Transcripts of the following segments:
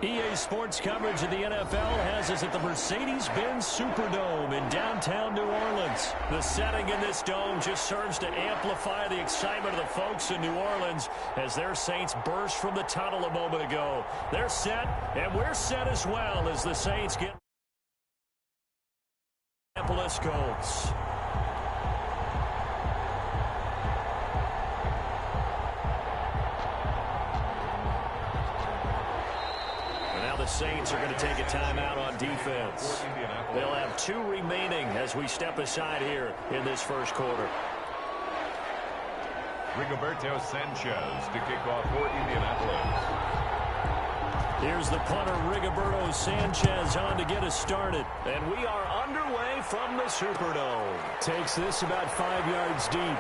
EA Sports coverage of the NFL has us at the Mercedes-Benz Superdome in downtown New Orleans. The setting in this dome just serves to amplify the excitement of the folks in New Orleans as their Saints burst from the tunnel a moment ago. They're set, and we're set as well as the Saints get Indianapolis Colts. The Saints are going to take a timeout on defense. They'll have 2 remaining as we step aside here in this first quarter. Rigoberto Sanchez to kick off for Indianapolis. Here's the punter, Rigoberto Sanchez, on to get us started. And we are underway from the Superdome. Takes this about 5 yards deep.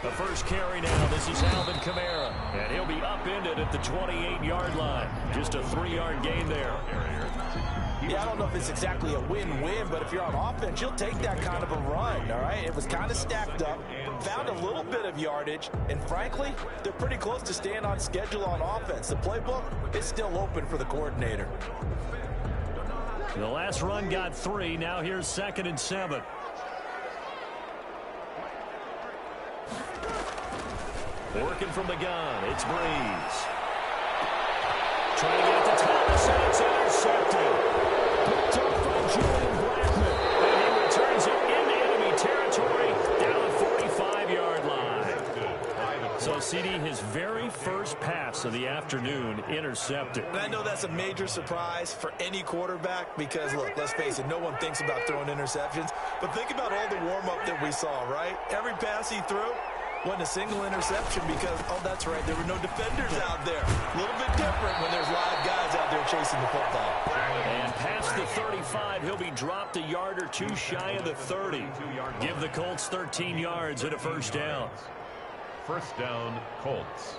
The first carry now, this is Alvin Kamara, and he'll be upended at the 28-yard line. Just a 3-yard gain there. Yeah, I don't know if it's exactly a win-win, but if you're on offense, you'll take that kind of a run, all right? It was kind of stacked up, found a little bit of yardage, and frankly, they're pretty close to staying on schedule on offense. The playbook is still open for the coordinator. The last run got 3. Now here's 2nd and 7. Working from the gun, it's Breeze. Trying to get it to Thomas, and it's intercepted. Picked up by Julian Blackmon. And he returns it into enemy territory down the 45-yard line. So, CD, his very first pass of the afternoon intercepted. And I know that's a major surprise for any quarterback because, look, let's face it, no one thinks about throwing interceptions. But think about all the warm-up that we saw, right? Every pass he threw wasn't a single interception because, oh, that's right, there were no defenders out there. A little bit different when there's live guys out there chasing the football. And past the 35, he'll be dropped a yard or 2 shy of the 30. Give the Colts 13 yards and a first down. First down, Colts.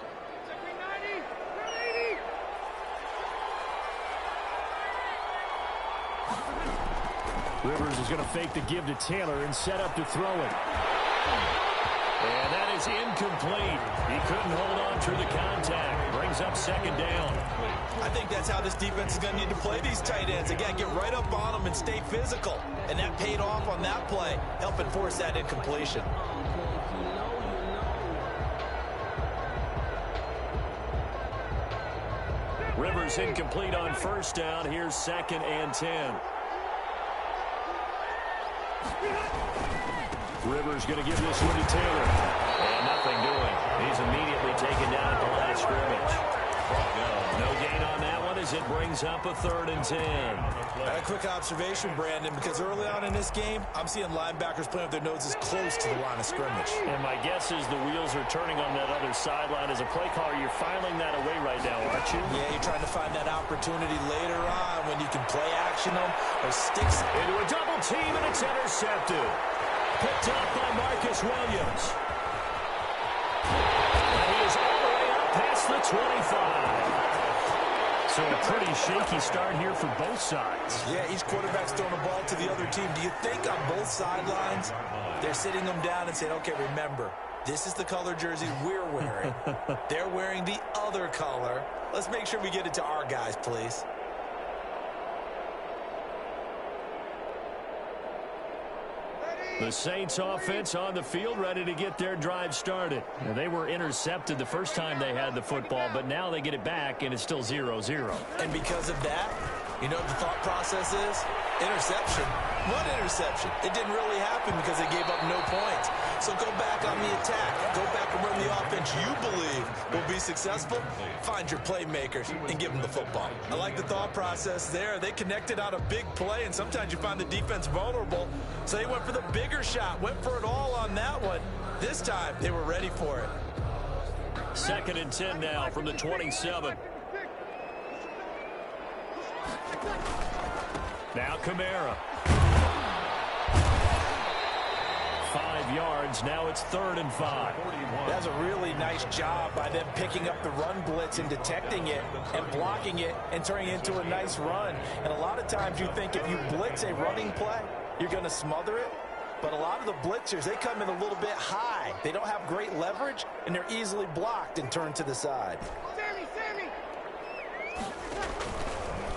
Rivers is going to fake the give to Taylor and set up to throw it. And that is incomplete. He couldn't hold on through the contact. Brings up 2nd down. I think that's how this defense is going to need to play these tight ends. Again, get right up on them and stay physical. And that paid off on that play, helping force that incompletion. Rivers incomplete on first down. Here's 2nd and 10. Rivers going to give this one to Taylor. And nothing doing. He's immediately taken down at the line of scrimmage. No gain on that one as it brings up a 3rd and 10. A quick observation, Brandon, because early on in this game, I'm seeing linebackers playing with their noses close to the line of scrimmage. And my guess is the wheels are turning on that other sideline. As a play caller, you're filing that away right now, aren't you? Yeah, you're trying to find that opportunity later on when you can play action them or sticks into a double team, and it's intercepted. Picked up by Marcus Williams. And he is all the way up past the 25. So a pretty shaky start here for both sides. Yeah, each quarterback's throwing the ball to the other team. Do you think on both sidelines they're sitting them down and saying, okay, remember, this is the color jersey we're wearing. They're wearing the other color. Let's make sure we get it to our guys, please. The Saints offense on the field ready to get their drive started. And they were intercepted the first time they had the football, but now they get it back, and it's still 0-0. And because of that, you know what the thought process is? Interception? What interception? It didn't really happen because they gave up no points. So go back on the attack. Go back and run the offense you believe will be successful. Find your playmakers and give them the football. I like the thought process there. They connected on a big play, and sometimes you find the defense vulnerable. So they went for the bigger shot, went for it all on that one. This time, they were ready for it. 2nd and 10 now from the 27. Now Kamara. 5 yards. Now it's 3rd and 5. That's a really nice job by them picking up the run blitz and detecting it and blocking it and turning it into a nice run. And a lot of times you think if you blitz a running play, you're going to smother it. But a lot of the blitzers, they come in a little bit high. They don't have great leverage, and they're easily blocked and turned to the side.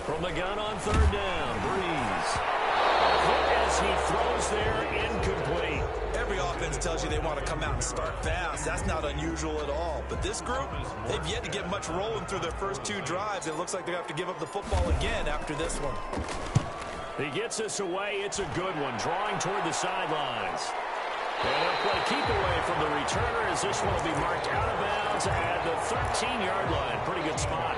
From the gun on 3rd down, Breeze. Quick as he throws there, incomplete. Every offense tells you they want to come out and start fast. That's not unusual at all. But this group, they've yet to get much rolling through their first 2 drives. It looks like they have to give up the football again after this one. He gets us away. It's a good one, drawing toward the sidelines. And they'll play keep away from the returner as this one will be marked out of bounds at the 13-yard line. Pretty good spot.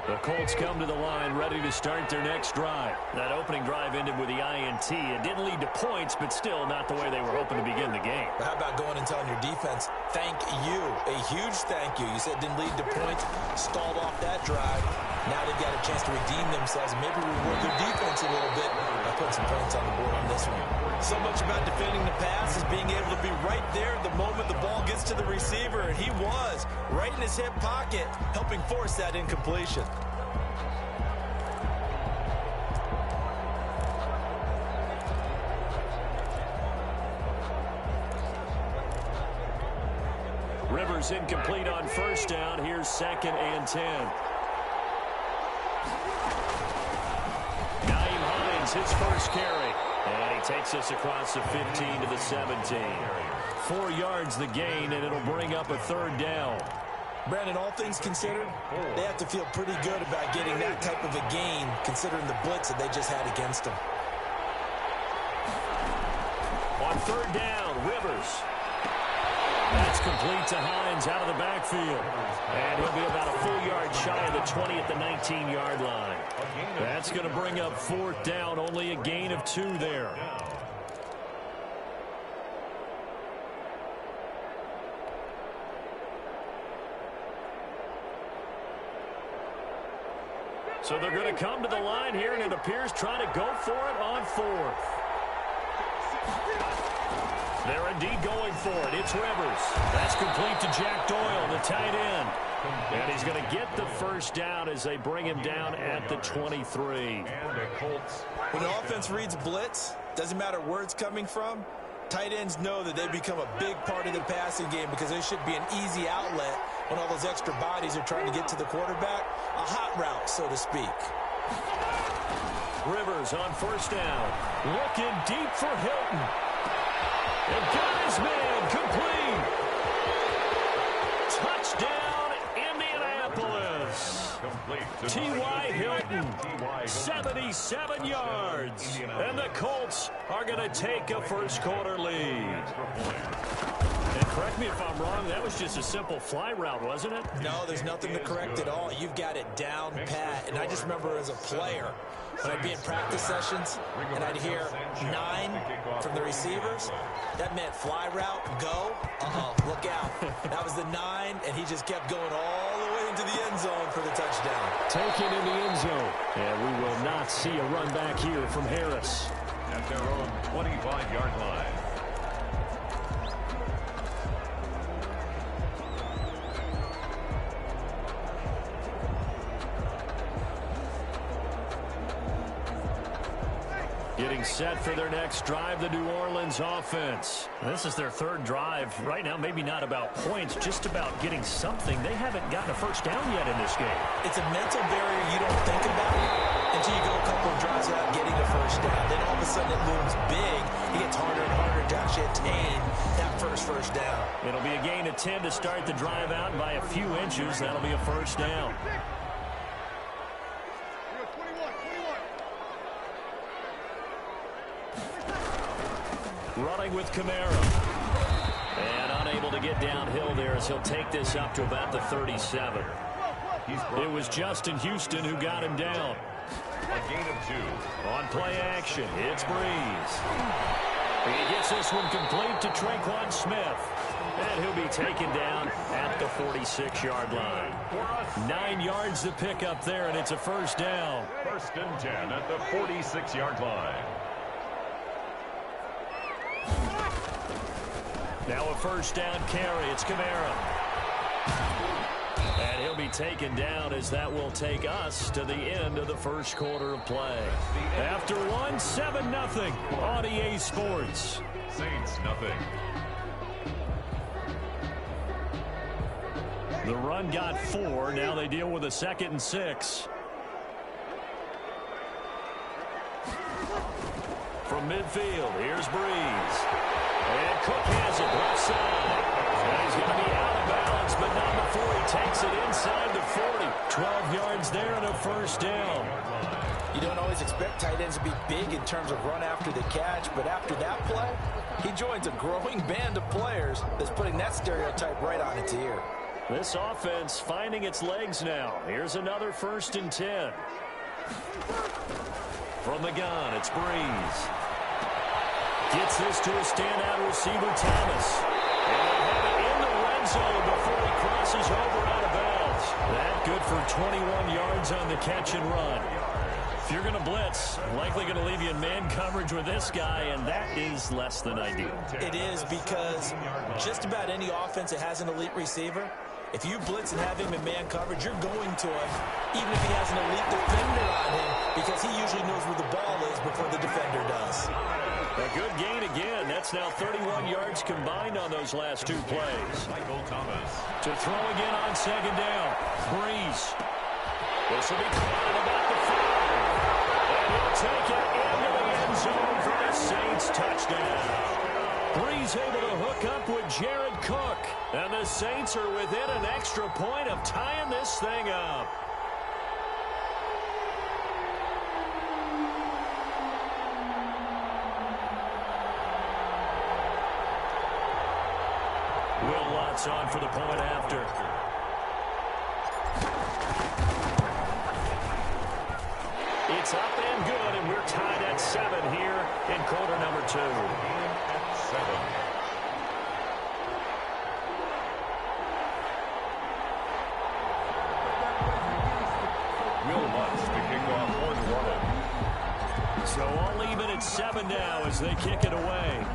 The Colts come to the line ready to start their next drive. That opening drive ended with the INT. It didn't lead to points, but still not the way they were hoping to begin the game. How about going and telling your defense, thank you, a huge thank you. You said it didn't lead to points, stalled off that drive. Now they've got a chance to redeem themselves and maybe reward their defense a little bit by putting some points on the board on this one. So much about defending the pass is being able to be right there the moment the ball gets to the receiver, and he was right in his hip pocket, helping force that incompletion. Rivers incomplete on 1st down. Here's 2nd and 10. Nyheim Hines, his first carry. And he takes us across the 15 to the 17. 4 yards the gain, and it'll bring up a 3rd down. Brandon, all things considered, they have to feel pretty good about getting that type of a gain, considering the blitz that they just had against them. On 3rd down, Rivers. That's complete to Hines out of the backfield. And he'll be about a full yard shy of the 20 at the 19-yard line. That's going to bring up 4th down, only a gain of 2 there. So they're going to come to the line here, and it appears trying to go for it on 4th. They're indeed going for it. It's Rivers. That's complete to Jack Doyle, the tight end. And he's going to get the 1st down as they bring him down at the 23. And the Colts. When the offense reads blitz, doesn't matter where it's coming from, tight ends know that they become a big part of the passing game because they should be an easy outlet when all those extra bodies are trying to get to the quarterback. A hot route, so to speak. Rivers on 1st down. Looking deep for Hilton. And got his man complete. Touchdown, Indianapolis. T.Y. Hilton, 77 yards. And the Colts are going to take a first-quarter lead. And correct me if I'm wrong, that was just a simple fly route, wasn't it? No, there's nothing to correct at all. You've got it down pat. And I just remember as a player, when I'd be in practice sessions and I'd hear 9 from the receivers, that meant fly route, go, look out. That was the 9, and he just kept going all the way into the end zone for the touchdown. Taken in the end zone. And we will not see a run back here from Harris. At their own 25-yard line. Getting set for their next drive, the New Orleans offense. This is their third drive. Right now, maybe not about points, just about getting something. They haven't gotten a first down yet in this game. It's a mental barrier you don't think about until you go a couple of drives without getting a first down. Then all of a sudden it looms big. It gets harder and harder to actually attain that first down. It'll be a gain of 10 to start the drive out, and by a few inches, that'll be a first down. Running with Kamara. And unable to get downhill there as he'll take this up to about the 37. It was Justin Houston who got him down. A gain of 2. On play action, it's Breeze. He gets this one complete to Tre'Quan Smith. And he'll be taken down at the 46-yard line. 9 yards to pick up there, and it's a first down. First and 10 at the 46-yard line. Now a first down carry. It's Kamara. And he'll be taken down as that will take us to the end of the first quarter of play. After one, 7-0 on EA Sports. Saints, nothing. The run got 4. Now they deal with a 2nd and 6. From midfield, here's Breeze. And Cook has it left side. And he's going to be out of bounds, but not before he takes it inside the 40. 12 yards there and a first down. You don't always expect tight ends to be big in terms of run after the catch, but after that play, he joins a growing band of players that's putting that stereotype right on its ear. This offense finding its legs now. Here's another 1st and 10. From the gun, it's Breeze. Gets this to a standout receiver, Thomas. And they have it in the red zone before he crosses over out of bounds. That good for 21 yards on the catch and run. If you're going to blitz, likely going to leave you in man coverage with this guy, and that is less than ideal. It is, because just about any offense that has an elite receiver, if you blitz and have him in man coverage, you're going to him, even if he has an elite defender on him, because he usually knows where the ball is before the defender does. A good gain again. That's now 31 yards combined on those last 2 plays. Michael Thomas. To throw again on 2nd down. Breeze. This will be caught at about the 5. And he'll take it into the end zone for the Saints touchdown. Breeze able to hook up with Jared Cook. And the Saints are within an extra point of tying this thing up. Will Lutz on for the point after. It's up and good, and we're tied at 7 here in quarter number 2. At 7. Will Lutz to kick off for New Orleans. So all even at 7 now as they kick it away.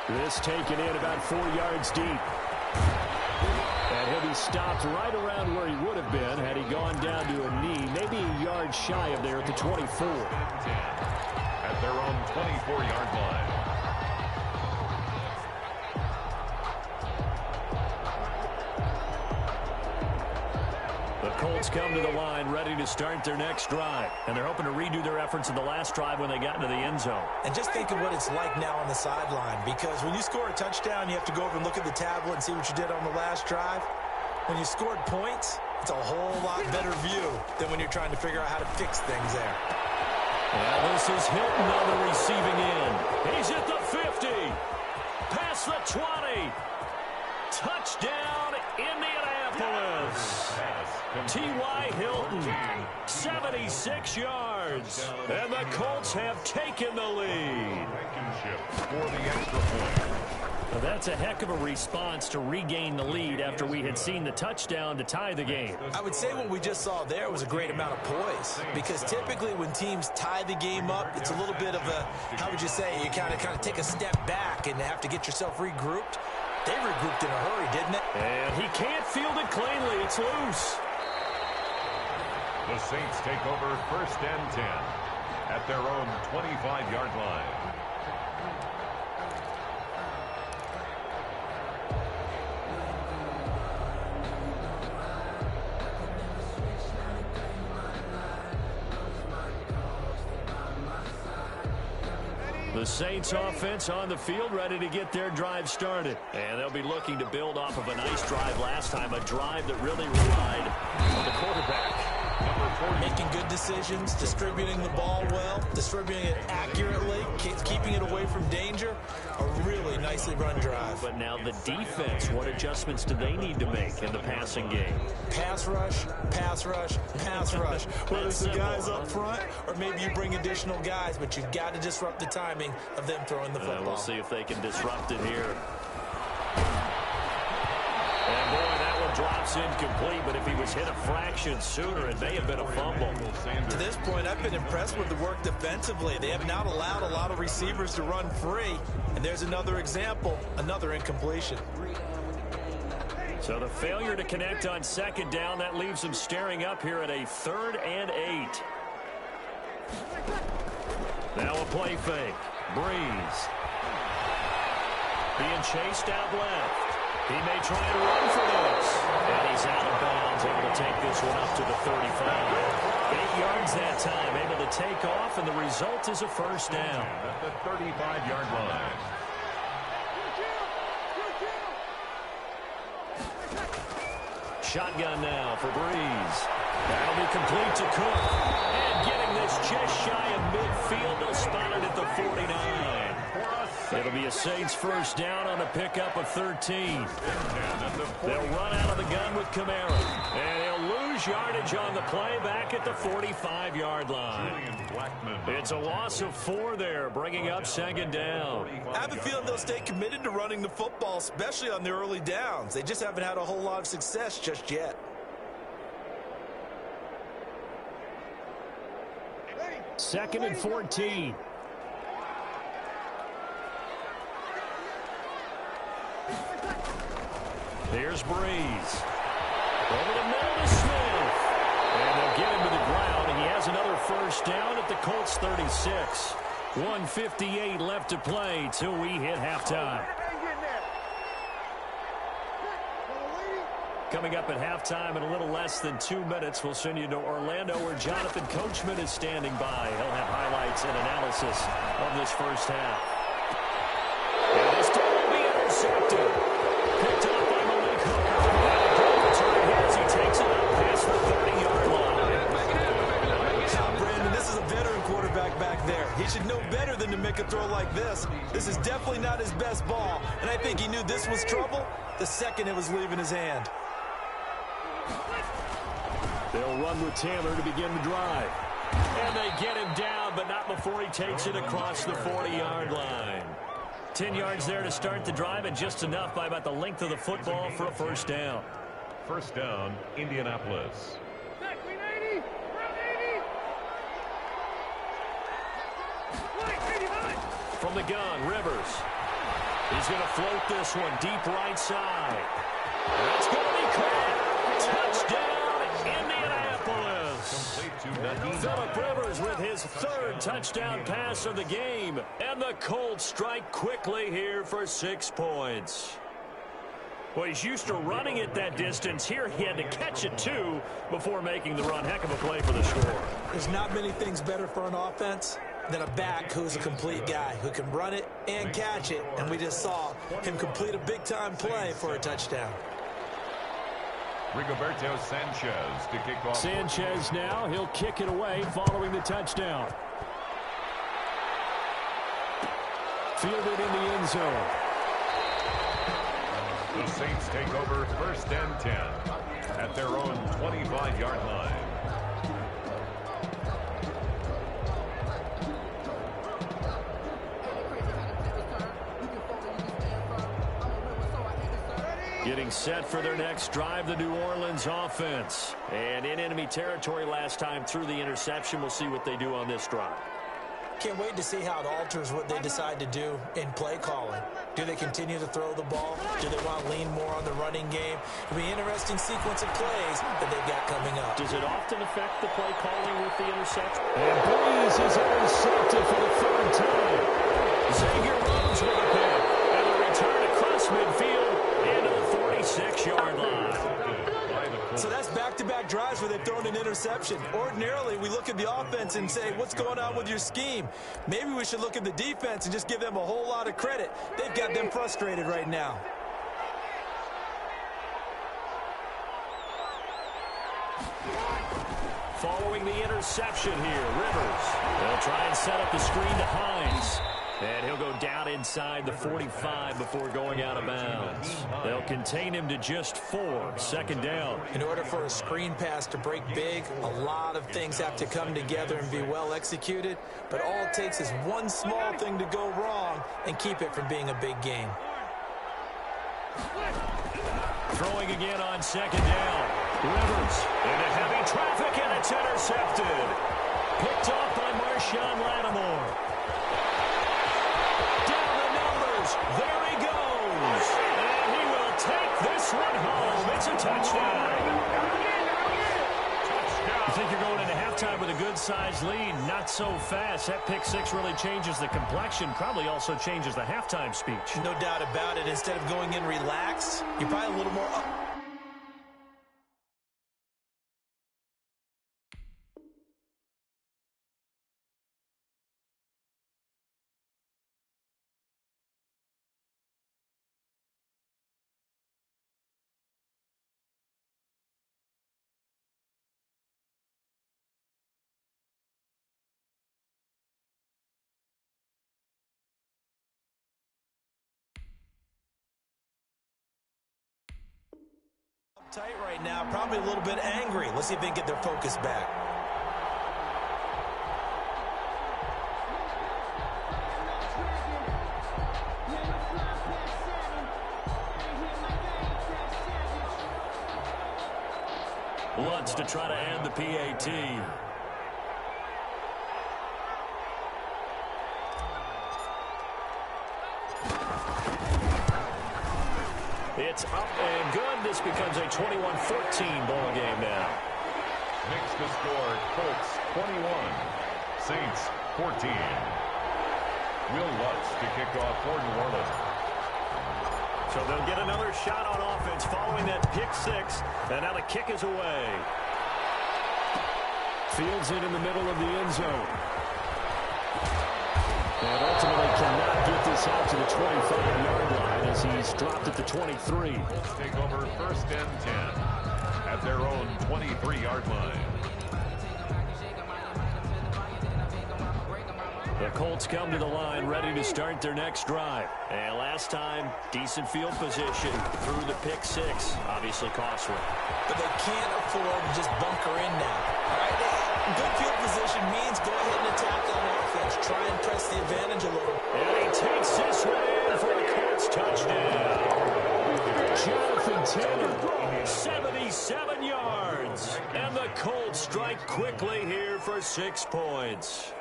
This taken in about 4 yards deep. And he'll be stopped right around where he would have been had he gone down to a knee, maybe a yard shy of there at the 24. At their own 24-yard line. The Colts come to the line ready to start their next drive. And they're hoping to redo their efforts in the last drive when they got into the end zone. And just think of what it's like now on the sideline, because when you score a touchdown, you have to go over and look at the tablet and see what you did on the last drive. When you scored points, it's a whole lot better view than when you're trying to figure out how to fix things there. Well, this is Hilton on the receiving end. He's at the 50. Past the 20. Touchdown, Indianapolis. T.Y. Hilton, 76 yards. And the Colts have taken the lead. For the extra point. Well, that's a heck of a response to regain the lead after we had seen the touchdown to tie the game. I would say what we just saw there was a great amount of poise, because typically when teams tie the game up, it's a little bit of a, how would you say, you kind of take a step back and have to get yourself regrouped. They regrouped in a hurry, didn't it? And he can't field it cleanly. It's loose. The Saints take over 1st and 10 at their own 25-yard line. The Saints offense on the field, ready to get their drive started. And they'll be looking to build off of a nice drive last time, a drive that really relied on the quarterback. Making good decisions, distributing the ball well, distributing it accurately, keeping it away from danger. A really nicely run drive. But now the defense, what adjustments do they need to make in the passing game? Pass rush, pass rush, pass rush. Whether it's the guys up front or maybe you bring additional guys, but you've got to disrupt the timing of them throwing the football. We'll see if they can disrupt it here. And boy, that one drops incomplete, but if he was hit a fraction sooner, it may have been a fumble. To this point, I've been impressed with the work defensively. They have not allowed a lot of receivers to run free. And there's another example, another incompletion. So the failure to connect on 2nd down, that leaves them staring up here at a 3rd and 8. Now a play fake. Breeze. Being chased out left. He may try and run for this. And he's out of bounds, able to take this one up to the 35. 8 yards that time, able to take off, and the result is a 1st down. At the 35-yard line. Shotgun now for Breeze. That'll be complete to Cook. And getting this just shy of midfield, they'll spot it at the 49. It'll be a Saints 1st down on a pickup of 13. They'll run out of the gun with Kamara. And he'll lose yardage on the play back at the 45-yard line. It's a loss of 4 there, bringing up 2nd down. I have a feeling they'll stay committed to running the football, especially on the early downs. They just haven't had a whole lot of success just yet. 2nd and 14. Here's Breeze. Over the middle to Smith. And they'll get him to the ground, and he has another 1st down at the Colts 36. 1:58 left to play till we hit halftime. Coming up at halftime in a little less than 2 minutes, we'll send you to Orlando where Jonathan Coachman is standing by. He'll have highlights and analysis of this 1st half. And this time will be intercepted. Picked up by Malik Hooker. As he takes it up past the 30-yard line. Brandon, this is a veteran quarterback back there. He should know better than to make a throw like this. This is definitely not his best ball, and I think he knew this was trouble the second it was leaving his hand. They'll run with Taylor to begin the drive. And they get him down, but not before he takes it across the 40-yard line. 10 yards there to start the drive, and just enough by about the length of the football for a 1st down. 1st down, Indianapolis. From the gun, Rivers. He's going to float this one deep right side. That's going to be caught. Touchdown, Indianapolis. Phillip Rivers with his 3rd touchdown pass of the game. And the Colts strike quickly here for 6 points. Well, he's used to running it that distance. Here he had to catch it, too, before making the run. Heck of a play for the score. There's not many things better for an offense than a back who's a complete guy, who can run it and catch it. And we just saw him complete a big-time play for a touchdown. Rigoberto Sanchez to kick off. Sanchez now, he'll kick it away following the touchdown. Fielded in the end zone. The Saints take over 1st and 10 at their own 25-yard line. Getting set for their next drive, the New Orleans offense. And in enemy territory last time through the interception. We'll see what they do on this drive. can't wait to see how it alters what they decide to do in play calling. Do they continue to throw the ball? Do they want to lean more on the running game? It'll be an interesting sequence of plays that they've got coming up. Does it often affect the play calling with the interception? And Breeze is intercepted for the third time. Xavier Rhodes with a pick. And a return across midfield into the 46-yard line. So that's back-to-back drives where they've thrown an interception. Ordinarily, we look at the offense and say, what's going on with your scheme? Maybe we should look at the defense and just give them a whole lot of credit. They've got them frustrated right now. Following the interception here, Rivers. They'll try and set up the screen to Hines. And he'll go down inside the 45 before going out of bounds. They'll contain him to just 4, second down. In order for a screen pass to break big, a lot of things have to come together and be well executed. But all it takes is one small thing to go wrong and keep it from being a big game. Throwing again on second down. Rivers into heavy traffic, and it's intercepted. Picked off by Marshawn Lattimore. There he goes. And he will take this one home. It's a touchdown. You think you're going into halftime with a good-sized lead? Not so fast. That pick six really changes the complexion, probably also changes the halftime speech. No doubt about it. Instead of going in relaxed, you're probably a little more up. Tight right now, probably a little bit angry. Let's see if they can get their focus back. Lutz to try to end the PAT. It's up and good. This becomes a 21-14 ball game now. Makes the score Colts 21, Saints 14. Will Lutz to kick off for New Orleans. So they'll get another shot on offense following that pick six. And now the kick is away. Fields it in the middle of the end zone. And ultimately cannot get this out to the 25-yard line as he's dropped at the 23. Colts take over first and 10 at their own 23-yard line. The Colts come to the line ready to start their next drive. And last time, decent field position through the pick six. Obviously costly. But they can't afford to just bunker in now. All right? Good field position means go ahead and attack on offense. Try and press the advantage a little. And he takes this one in for the Colts touchdown. Jonathan Taylor, 77 yards. And the Colts strike quickly here for 6 points.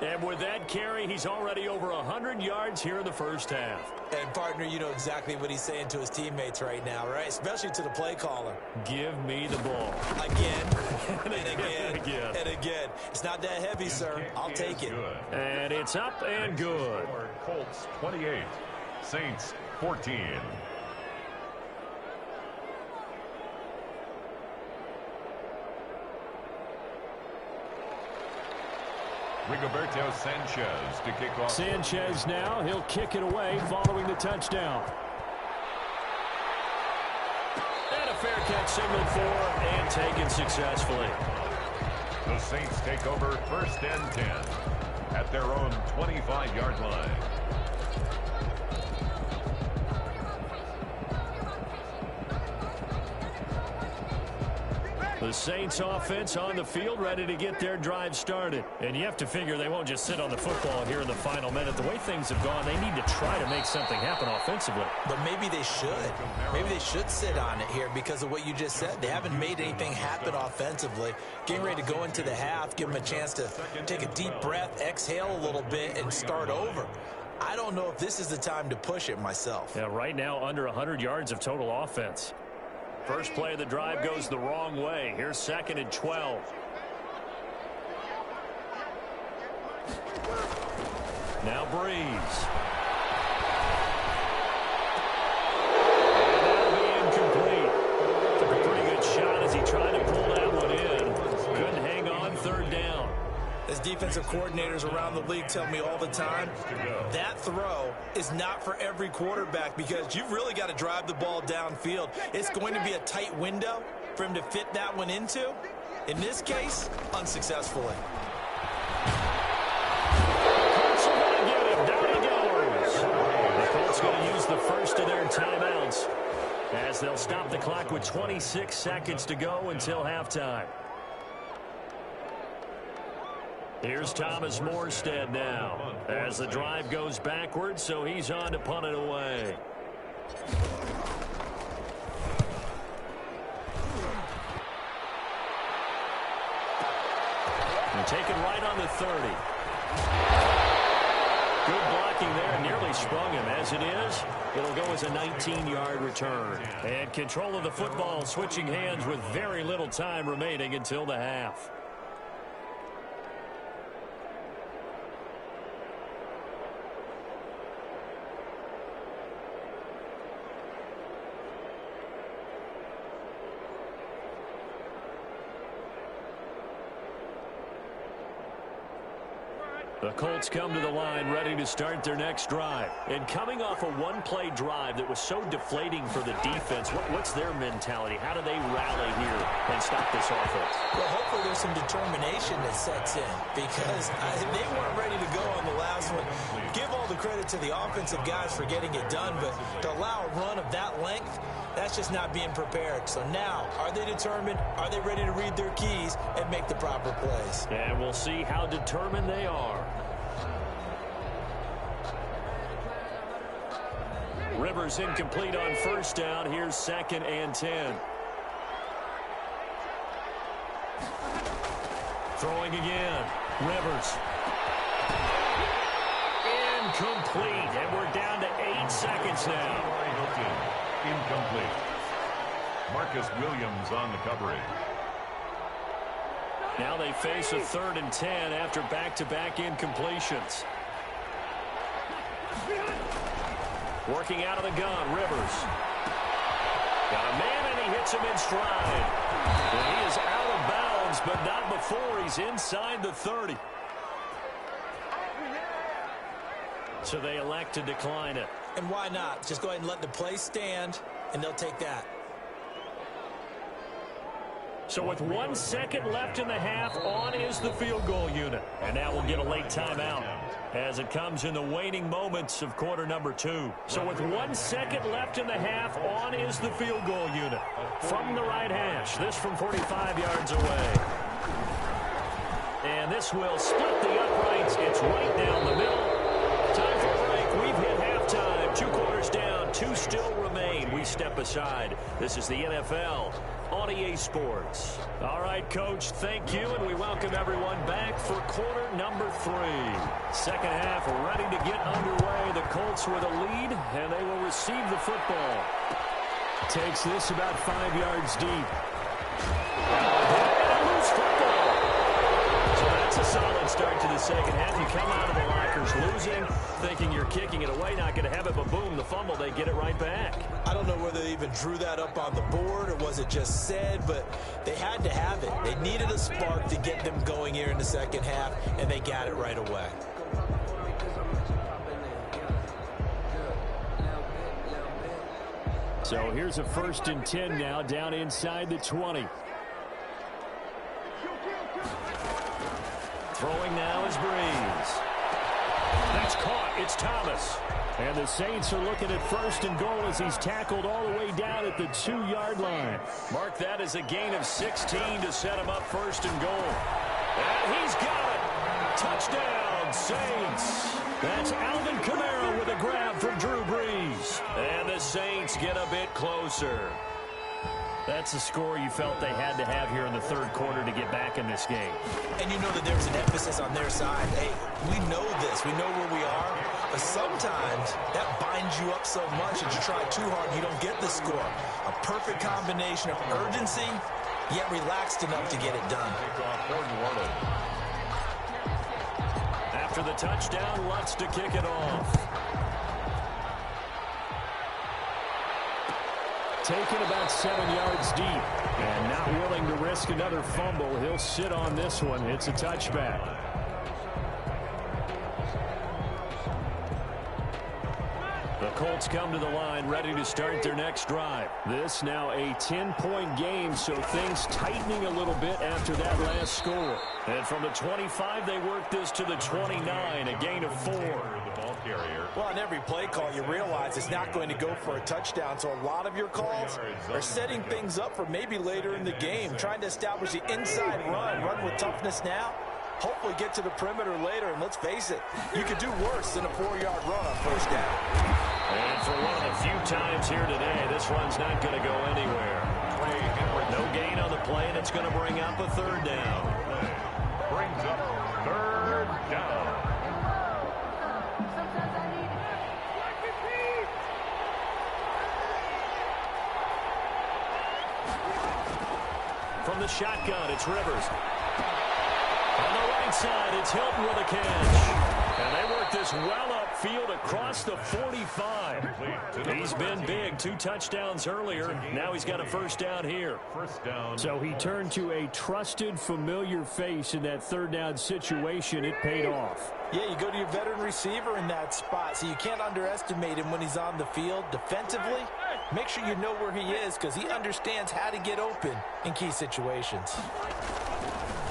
And with that carry, he's already over 100 yards here in the first half. And, partner, you know exactly what he's saying to his teammates right now, right? Especially to the play caller. Give me the ball. Again, and again, and again. It's not that heavy, sir. I'll take it. And it's up and good. Colts 28, Saints 14. Rigoberto Sanchez to kick off. Sanchez now, he'll kick it away following the touchdown. And a fair catch signaled for and taken successfully. The Saints take over first and 10 at their own 25-yard line. The Saints offense on the field, ready to get their drive started. And you have to figure they won't just sit on the football here in the final minute. The way things have gone, they need to try to make something happen offensively. But maybe they should. Maybe they should sit on it here because of what you just said. They haven't made anything happen offensively. Getting ready to go into the half, give them a chance to take a deep breath, exhale a little bit, and start over. I don't know if this is the time to push it myself. Yeah, right now under 100 yards of total offense. First play of the drive goes the wrong way. Here's 2nd and 12. Now Breeze. And that'll be incomplete. Took a pretty good shot as he tried to pull that one in. Couldn't hang on, 3rd down. As defensive coordinators around the league tell me all the time, that throw is not for every quarterback because you've really got to drive the ball downfield. It's going to be a tight window for him to fit that one into. In this case, unsuccessfully. Colts are going to get him. Down he goes. The Colts going to use the first of their timeouts as they'll stop the clock with 26 seconds to go until halftime. Here's Thomas Morstead now as the drive goes backwards, so he's on to punt it away. And taken right on the 30. Good blocking there, nearly sprung him. As it is, it'll go as a 19-yard return. And control of the football switching hands with very little time remaining until the half. The Colts come to the line ready to start their next drive. And coming off a one-play drive that was so deflating for the defense, what's their mentality? How do they rally here and stop this offense? Well, hopefully there's some determination that sets in because they weren't ready to go on the last one. Give all the credit to the offensive guys for getting it done, but to allow a run of that length, that's just not being prepared. So now, are they determined? Are they ready to read their keys and make the proper plays? And we'll see how determined they are. Rivers incomplete on 1st down. Here's 2nd and 10. Throwing again. Rivers. Incomplete. And we're down to 8 seconds now. Incomplete. Marcus Williams on the coverage. Now they face a 3rd and 10 after back-to-back incompletions. Working out of the gun, Rivers. Got a man, and he hits him in stride. And he is out of bounds, but not before he's inside the 30. So they elect to decline it. And why not? Just go ahead and let the play stand, and they'll take that. So with 1 second left in the half, on is the field goal unit. And now we'll get a late timeout as it comes in the waning moments of quarter number 2. So with 1 second left in the half, on is the field goal unit. From the right hash, this from 45 yards away. And this will split the uprights. It's right down the middle. Time for a break. We've hit halftime. 2 quarters down, 2 still remain. We step aside. This is the NFL on EA Sports. All right, Coach, thank you, and we welcome everyone back for quarter number 3. Second half ready to get underway. The Colts with a lead, and they will receive the football. Takes this about 5 yards deep. And a loose football. So that's a solid start to the second half. You come out of the lockers losing, thinking you're kicking it away, not going to have it, but boom, the fumble, they get it right back. I don't know whether they even drew that up on the board or was it just said, but they had to have it. They needed a spark to get them going here in the second half, and they got it right away. So here's a 1st and 10 now, down inside the 20. Throwing now is Breeze. That's caught. It's Thomas. And the Saints are looking at first and goal as he's tackled all the way down at the 2-yard line. Mark that as a gain of 16 to set him up first and goal. And he's got it. Touchdown, Saints. That's Alvin Kamara with a grab from Drew Brees. And the Saints get a bit closer. That's a score you felt they had to have here in the third quarter to get back in this game. And you know that there's an emphasis on their side. Hey, we know this. We know where we are. But sometimes that binds you up so much that you try too hard and you don't get the score. A perfect combination of urgency, yet relaxed enough to get it done. After the touchdown, Lutz to kick it off. Taken about 7 yards deep and not willing to risk another fumble. He'll sit on this one. It's a touchback. The Colts come to the line ready to start their next drive. This now a 10-point game, so things tightening a little bit after that last score. And from the 25, they work this to the 29, a gain of 4. Well, on every play call, you realize it's not going to go for a touchdown, so a lot of your calls are setting things up for maybe later in the game, trying to establish the inside run with toughness now, hopefully get to the perimeter later, and let's face it, you could do worse than a 4-yard run on first down. And for one of the few times here today, this run's not going to go anywhere. No gain on the play, and it's going to bring up a third down. Brings up third down. From the shotgun, it's Rivers. On the right side, it's Hilton with a catch. And they work this well upfield across the 45. He's been big. 2 touchdowns earlier. Now he's got a first down here. First down. So he turned to a trusted, familiar face in that third down situation. It paid off. Yeah, you go to your veteran receiver in that spot, so you can't underestimate him when he's on the field. Defensively, make sure you know where he is because he understands how to get open in key situations.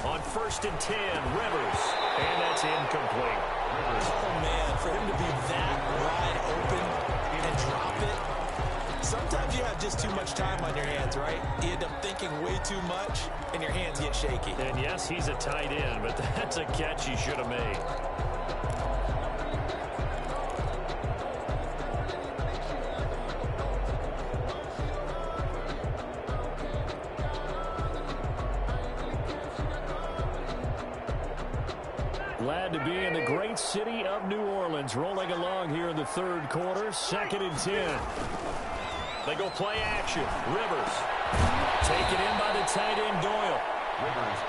On first and 10, Rivers. And that's incomplete. Oh, man, for him to be that wide open and drop it. Sometimes you have just too much time on your hands, right? You end up thinking way too much, and your hands get shaky. And yes, he's a tight end, but that's a catch he should have made. Glad to be in the great city of New Orleans, rolling along here in the third quarter, 2nd and 10. They go play action. Rivers. Taken in by the tight end, Doyle.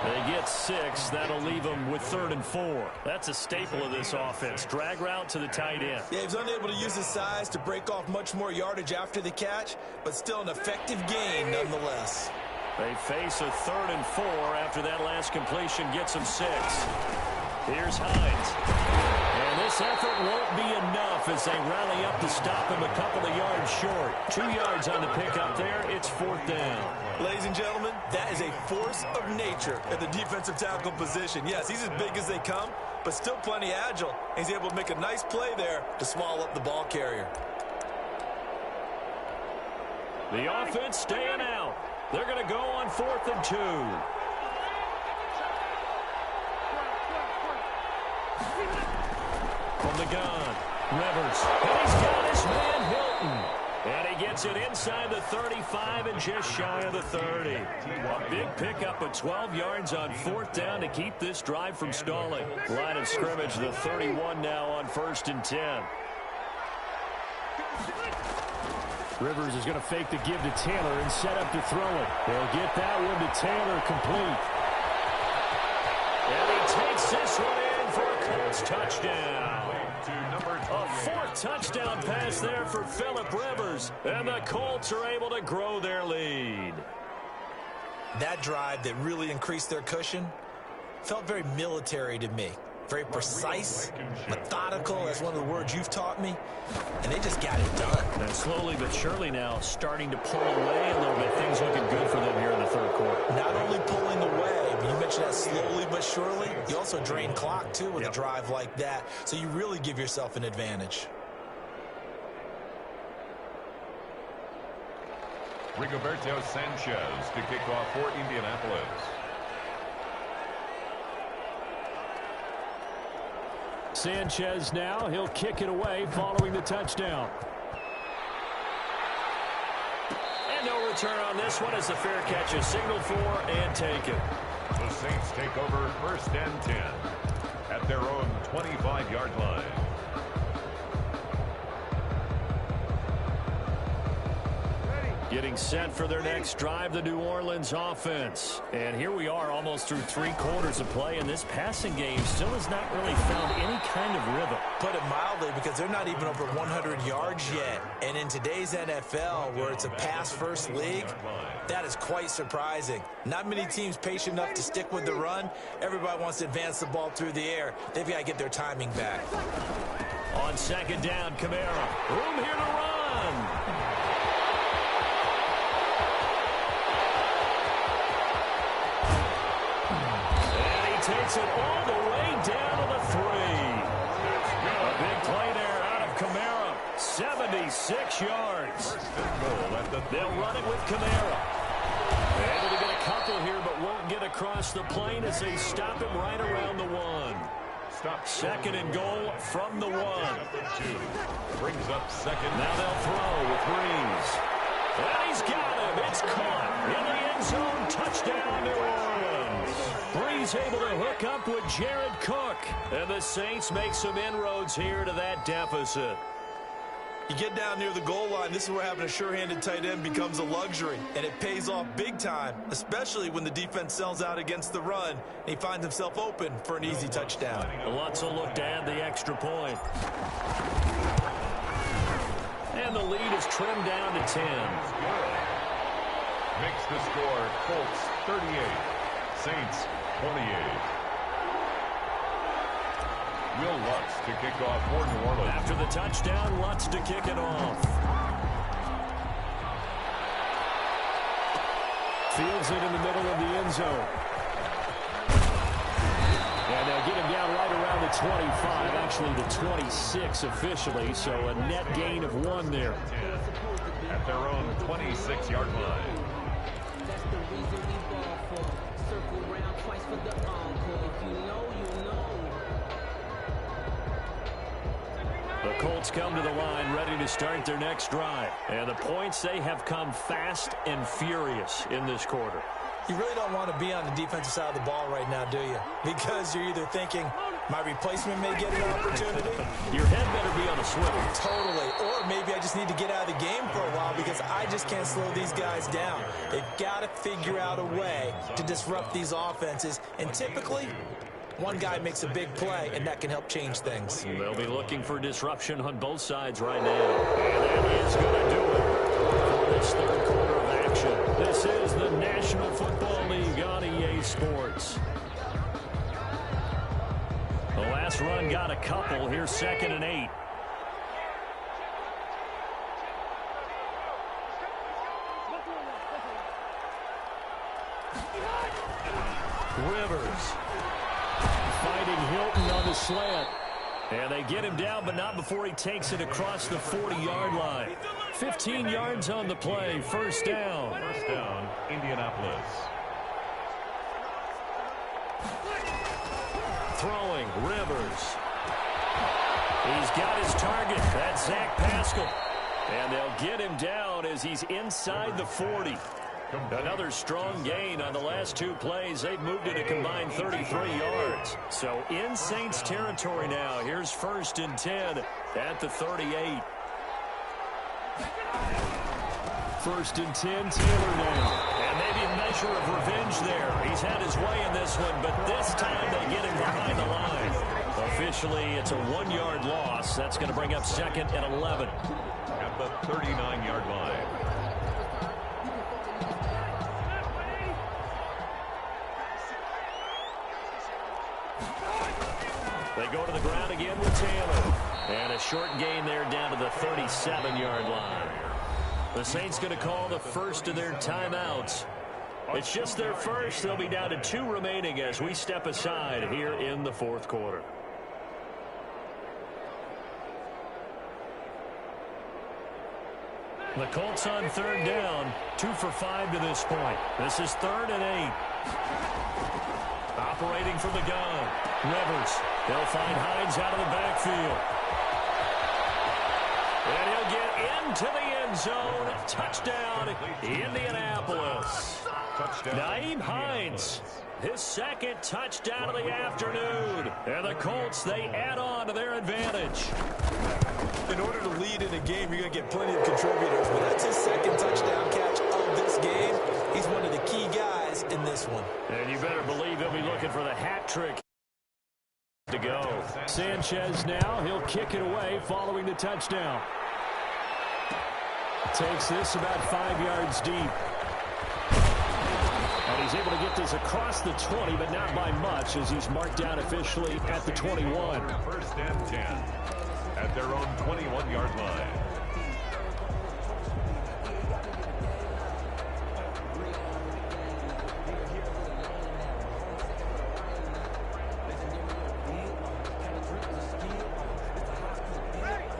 They get 6. That'll leave them with 3rd and 4. That's a staple of this offense. Drag route to the tight end. Yeah, he's unable to use his size to break off much more yardage after the catch, but still an effective gain nonetheless. They face a 3rd and 4 after that last completion gets them 6. Here's Hines. And this effort won't be enough as they rally up to stop him a couple of yards short. 2 yards on the pickup there. It's 4th down. Ladies and gentlemen, that is a force of nature at the defensive tackle position. Yes, he's as big as they come, but still plenty agile. He's able to make a nice play there to swallow up the ball carrier. The offense staying out. They're going to go on 4th and 2. From the gun, Rivers. And he's got his man Hilton. And he gets it inside the 35 and just shy of the 30. A big pickup of 12 yards on 4th down to keep this drive from stalling. Line of scrimmage, the 31 now on 1st and 10. Rivers is going to fake the give to Taylor and set up to throw it. They'll get that one to Taylor complete. And he takes this one in for a Colts touchdown. A 4th touchdown pass there for Phillip Rivers. And the Colts are able to grow their lead. That drive that really increased their cushion felt very military to me. Very precise, methodical, that's one of the words you've taught me, and they just got it done. And slowly but surely now starting to pull away a little bit. Things looking good for them here in the third quarter. Not only pulling away, but you mentioned that slowly but surely. You also drain clock, too, with a drive like that, so you really give yourself an advantage. Rigoberto Sanchez to kick off for Indianapolis. Sanchez now, he'll kick it away following the touchdown. And no return on this one as the fair catch is signaled for and taken. The Saints take over 1st and 10 at their own 25-yard line. Getting set for their next drive, the New Orleans offense. And here we are almost through 3 quarters of play, and this passing game still has not really found any kind of rhythm. Put it mildly, because they're not even over 100 yards yet. And in today's NFL, where it's a pass-first league, that is quite surprising. Not many teams patient enough to stick with the run. Everybody wants to advance the ball through the air. They've got to get their timing back. On 2nd down, Kamara. Room here to run. Takes it all the way down to the 3. A big play there out of Kamara. 76 yards. They'll run it with Kamara. Able to get a couple here, but won't get across the plane as they stop him right around the 1. 2nd and goal from the 1. Brings up 2nd. Now they'll throw with Breeze. And he's got him. It's caught in the end zone. Touchdown, New Orleans. Breeze able to hook up with Jared Cook. And the Saints make some inroads here to that deficit. You get down near the goal line, this is where having a sure-handed tight end becomes a luxury, and it pays off big time, especially when the defense sells out against the run, and he finds himself open for an easy touchdown. Lutz will look to add the extra point. And the lead is trimmed down to 10. Makes the score Colts 38, Saints 28. Will Lutz to kick off for New Orleans. After the touchdown, Lutz to kick it off. Fields it in the middle of the end zone. And they'll get him down right around the 25, actually the 26 officially, so a net gain of 1 there. At their own 26-yard line. That's the reason we ball for. Circle round twice for the encore. If you know, you know. The Colts come to the line ready to start their next drive. And the points, they have come fast and furious in this quarter. You really don't want to be on the defensive side of the ball right now, do you? Because you're either thinking, my replacement may get an opportunity. Your head better be on a swivel. Totally. Or maybe I just need to get out of the game for a while because I just can't slow these guys down. They've got to figure out a way to disrupt these offenses. And typically, one guy makes a big play, and that can help change things. They'll be looking for disruption on both sides right now. And that is going to do it for this third quarter of action. This is the National Football League on EA Sports. The last run got a couple. Here's 2nd and 8. Rivers fighting Hilton on the slant. And they get him down, but not before he takes it across the 40-yard line. 15 yards on the play. First down. First down, Indianapolis. Throwing, Rivers. He's got his target. That's Zach Pascal. And they'll get him down as he's inside the 40. Another strong gain on the last 2 plays. They've moved it a combined 33 yards. So in Saints territory now. Here's 1st and 10 at the 38. 1st and 10, Taylor now. And maybe a measure of revenge there. He's had his way in this one, but this time they get him behind the line. Officially, it's a 1-yard loss. That's going to bring up 2nd and 11. At the 39-yard line. They go to the ground again with Taylor. And a short gain there down to the 37-yard line. The Saints going to call the first of their timeouts. It's just their first. They'll be down to 2 remaining as we step aside here in the 4th quarter. The Colts on third down, 2 for 5 to this point. This is 3rd and 8. Operating from the gun, Rivers. They'll find Hines out of the backfield. And he'll get into the end zone. Touchdown, Indianapolis. Nyheim Hines, his 2nd touchdown of the afternoon. And the Colts, they add on to their advantage. In order to lead in a game, you're going to get plenty of contributors, but that's his 2nd touchdown catch of this game. He's one of the key guys in this one. And you better believe he'll be looking for the hat trick to go. Sanchez now, he'll kick it away following the touchdown. Takes this about 5 yards deep. And he's able to get this across the 20, but not by much, as he's marked down officially at the 21. 1st and 10 at their own 21-yard line.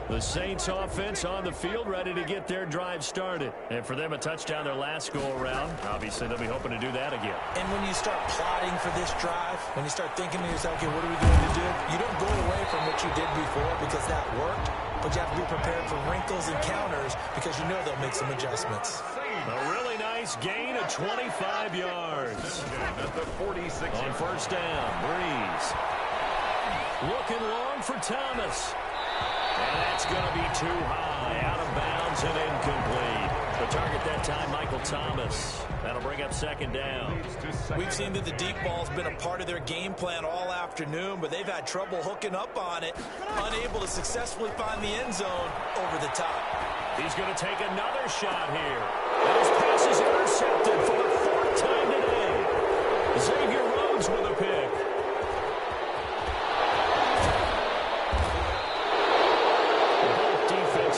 The Saints offense on the field, ready to get their drive started. And for them, a touchdown their last go-around. Obviously, they'll be hoping to do that again. And when you start plotting for this drive, when you start thinking to yourself, okay, what are we going to do? You don't go away from what you did before because that worked, but you have to be prepared for wrinkles and counters because you know they'll make some adjustments. A really nice gain of 25 yards. At the 46. On 1st down, Breeze. Looking long for Thomas. And that's going to be too high, out of bounds and incomplete. The target that time, Michael Thomas. That'll bring up 2nd down. We've seen that the deep ball's been a part of their game plan all afternoon, but they've had trouble hooking up on it, unable to successfully find the end zone over the top. He's going to take another shot here. And his pass is intercepted for the 4th time today. Xavier Rhodes with a pick.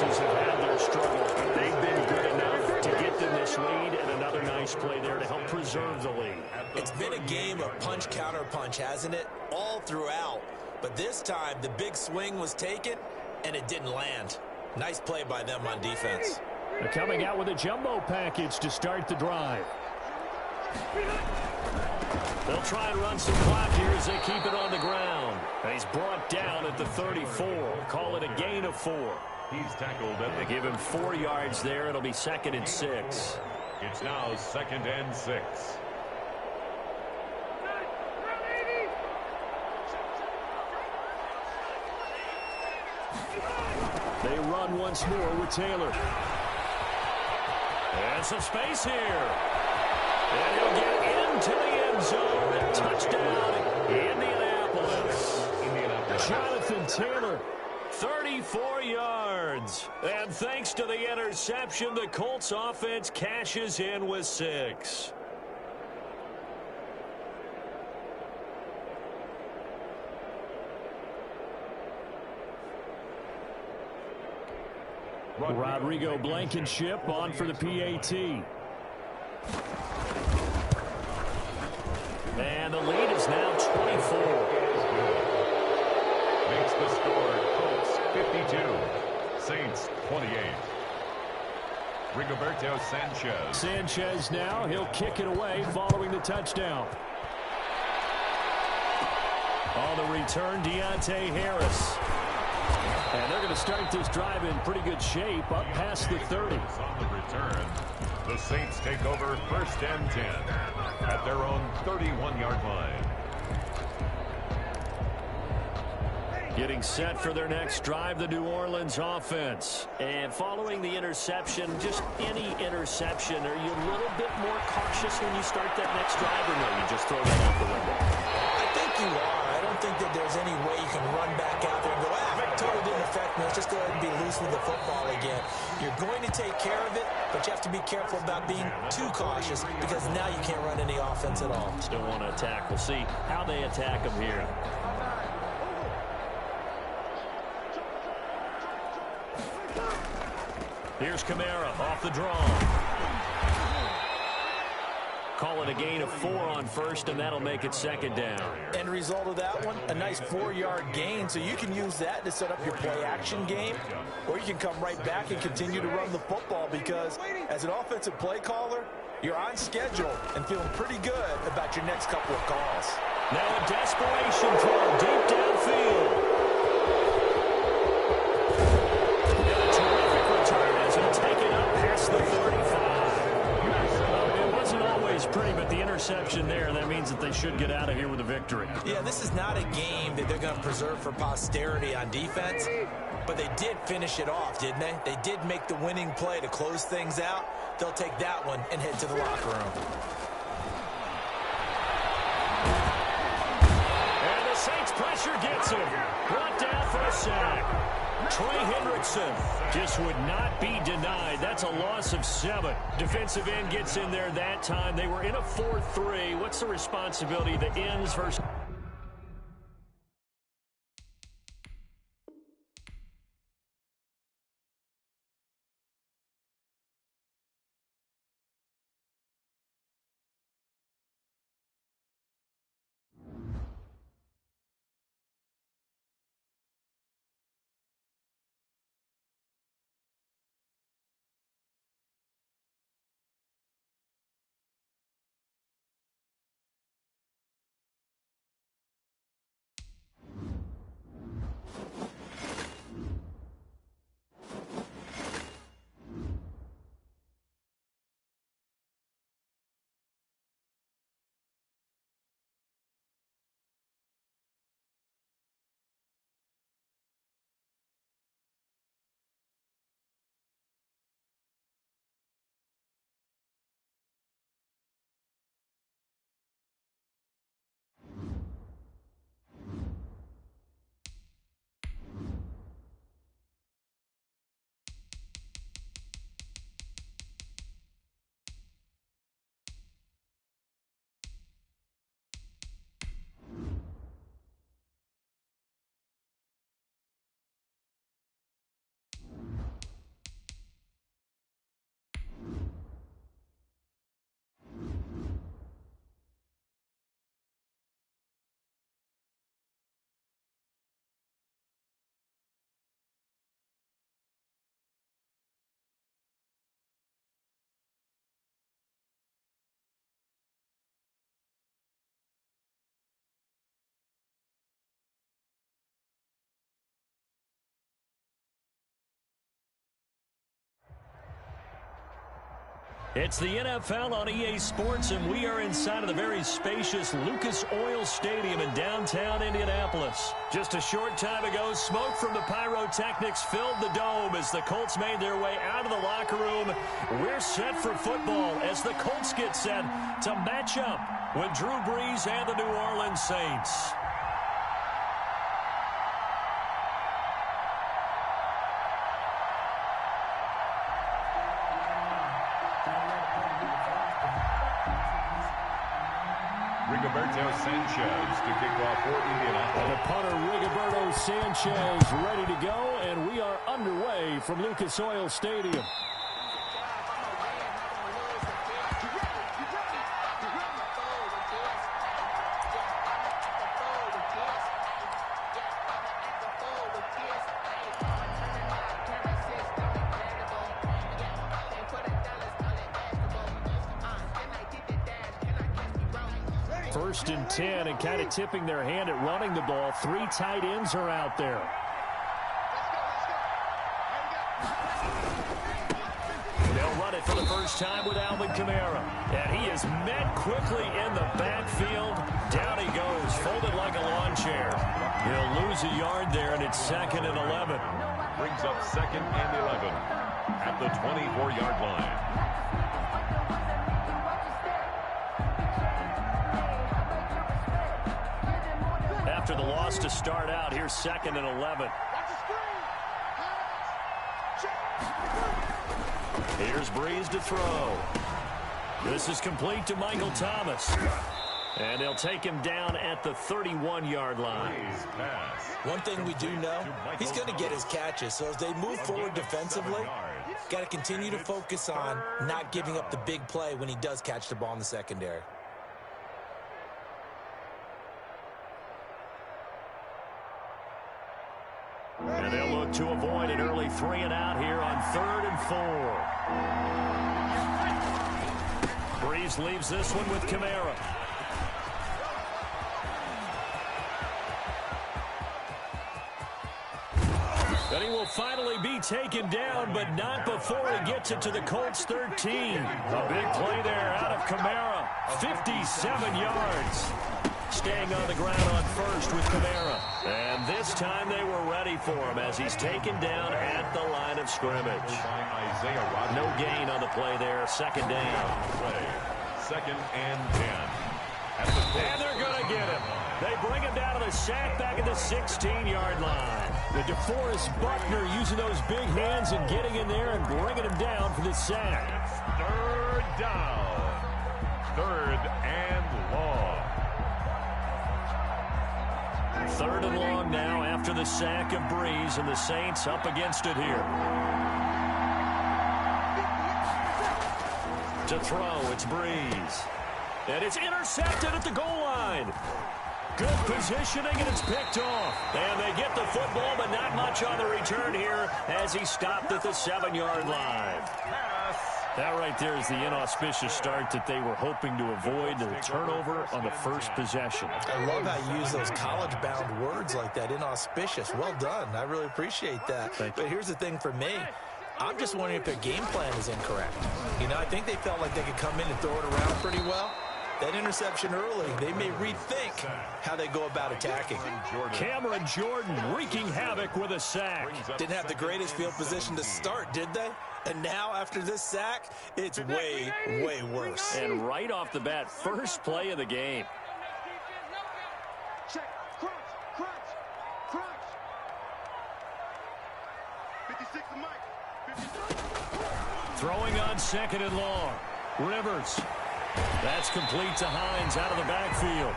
Have had their struggle. They've been good enough to get them this lead, and another nice play there to help preserve the lead. It's been a game of punch-counter-punch, hasn't it? All throughout. But this time, the big swing was taken, and it didn't land. Nice play by them on defense. They're coming out with a jumbo package to start the drive. They'll try and run some clock here as they keep it on the ground. And he's brought down at the 34. Call it a gain of 4. He's tackled at They give him 4 yards there. It'll be 2nd and 6. It's now 2nd and 6. They run once more with Taylor. And some space here. And he'll get into the end zone. Touchdown, Indianapolis. Jonathan Taylor, 34 yards. And thanks to the interception, the Colts offense cashes in with 6. Rodrigo Blankenship on for the PAT. And the lead is now 24. Makes the score Colts 52, Saints 28. Rigoberto Sanchez. Sanchez now, he'll kick it away following the touchdown. On the return, Deontay Harris. And they're going to start this drive in pretty good shape, up past the 30. On the return, the Saints take over 1st and 10 at their own 31-yard line. Getting set for their next drive, the New Orleans offense. And following the interception, just any interception, are you a little bit more cautious when you start that next drive, or no, you just throw that out the window? I think you are. I don't think that there's any way you can run back out there and go, totally didn't affect me. Let's just go ahead and be loose with the football again. You're going to take care of it, but you have to be careful about being too cautious because now you can't run any offense at all. Still want to attack. We'll see how they attack them here. Here's Kamara off the draw. call it a gain of 4 on first, and that'll make it second down. End result of that one, a nice 4-yard gain, so you can use that to set up your play-action game, or you can come right back and continue to run the football because as an offensive play caller, you're on schedule and feeling pretty good about your next couple of calls. Now a desperation throw deep downfield. And a terrific return as he'll take it up past the 35. It wasn't always pretty, but the interception there, that means that they should get out of here with a victory. Yeah, this is not a game that they're going to preserve for posterity on defense, but they did finish it off, didn't they? They did make the winning play to close things out. They'll take that one and head to the locker room. And the Saints pressure gets him. Brought down for a sack. Trey Hendrickson just would not be denied. That's a loss of 7. Defensive end gets in there that time. They were in a 4-3. What's the responsibility of the ends versus... It's the NFL on EA Sports, and we are inside of the very spacious Lucas Oil Stadium in downtown Indianapolis. Just a short time ago, smoke from the pyrotechnics filled the dome as the Colts made their way out of the locker room. We're set for football as the Colts get set to match up with Drew Brees and the New Orleans Saints. Rigoberto Sanchez to kick off for Indianapolis. And the punter Rigoberto Sanchez ready to go, and we are underway from Lucas Oil Stadium. First and 10, and kind of tipping their hand at running the ball. 3 tight ends are out there. They'll run it for the first time with Alvin Kamara. And he is met quickly in the backfield. Down he goes, folded like a lawn chair. He'll lose a yard there, and it's 2nd and 11. Brings up 2nd and 11 at the 24-yard line. After the loss to start out, here's 2nd and 11. Here's Brees to throw. This is complete to Michael Thomas. And they'll take him down at the 31-yard line. One thing we do know, he's going to get his catches. So as they move forward defensively, Got to continue to focus on not giving up the big play when he does catch the ball in the secondary. And they'll look to avoid an early 3 and out here on 3rd and 4. Breeze leaves this one with Kamara. And he will finally be taken down, but not before he gets it to the Colts 13. A big play there out of Kamara. 57 yards. Staying on the ground on first with Kamara. And this time they were ready for him as he's taken down at the line of scrimmage. No gain on the play there. 2nd down. 2nd and 10. And they're going to get him. They bring him down to the sack back at the 16-yard line. The DeForest Buckner using those big hands and getting in there and bringing him down for the sack. 3rd down. 3rd and long. 3rd and long now after the sack of Breeze, and the Saints up against it here. To throw, it's Breeze. And it's intercepted at the goal line. Good positioning, and it's picked off. And they get the football, but not much on the return here as he stopped at the 7-yard line. That right there is the inauspicious start that they were hoping to avoid, the turnover on the first possession. I love how you use those college-bound words like that, inauspicious. Well done. I really appreciate that. But here's the thing for me. I'm just wondering if their game plan is incorrect. You know, I think they felt like they could come in and throw it around pretty well. That interception early, they may rethink how they go about attacking. Cameron Jordan wreaking havoc with a sack. Didn't have the greatest field position to start, did they? And now, after this sack, it's way, way worse. And right off the bat, first play of the game. Check. Crunch. 56 to Mike. 56. Throwing on 2nd and long. Rivers. That's complete to Hines out of the backfield.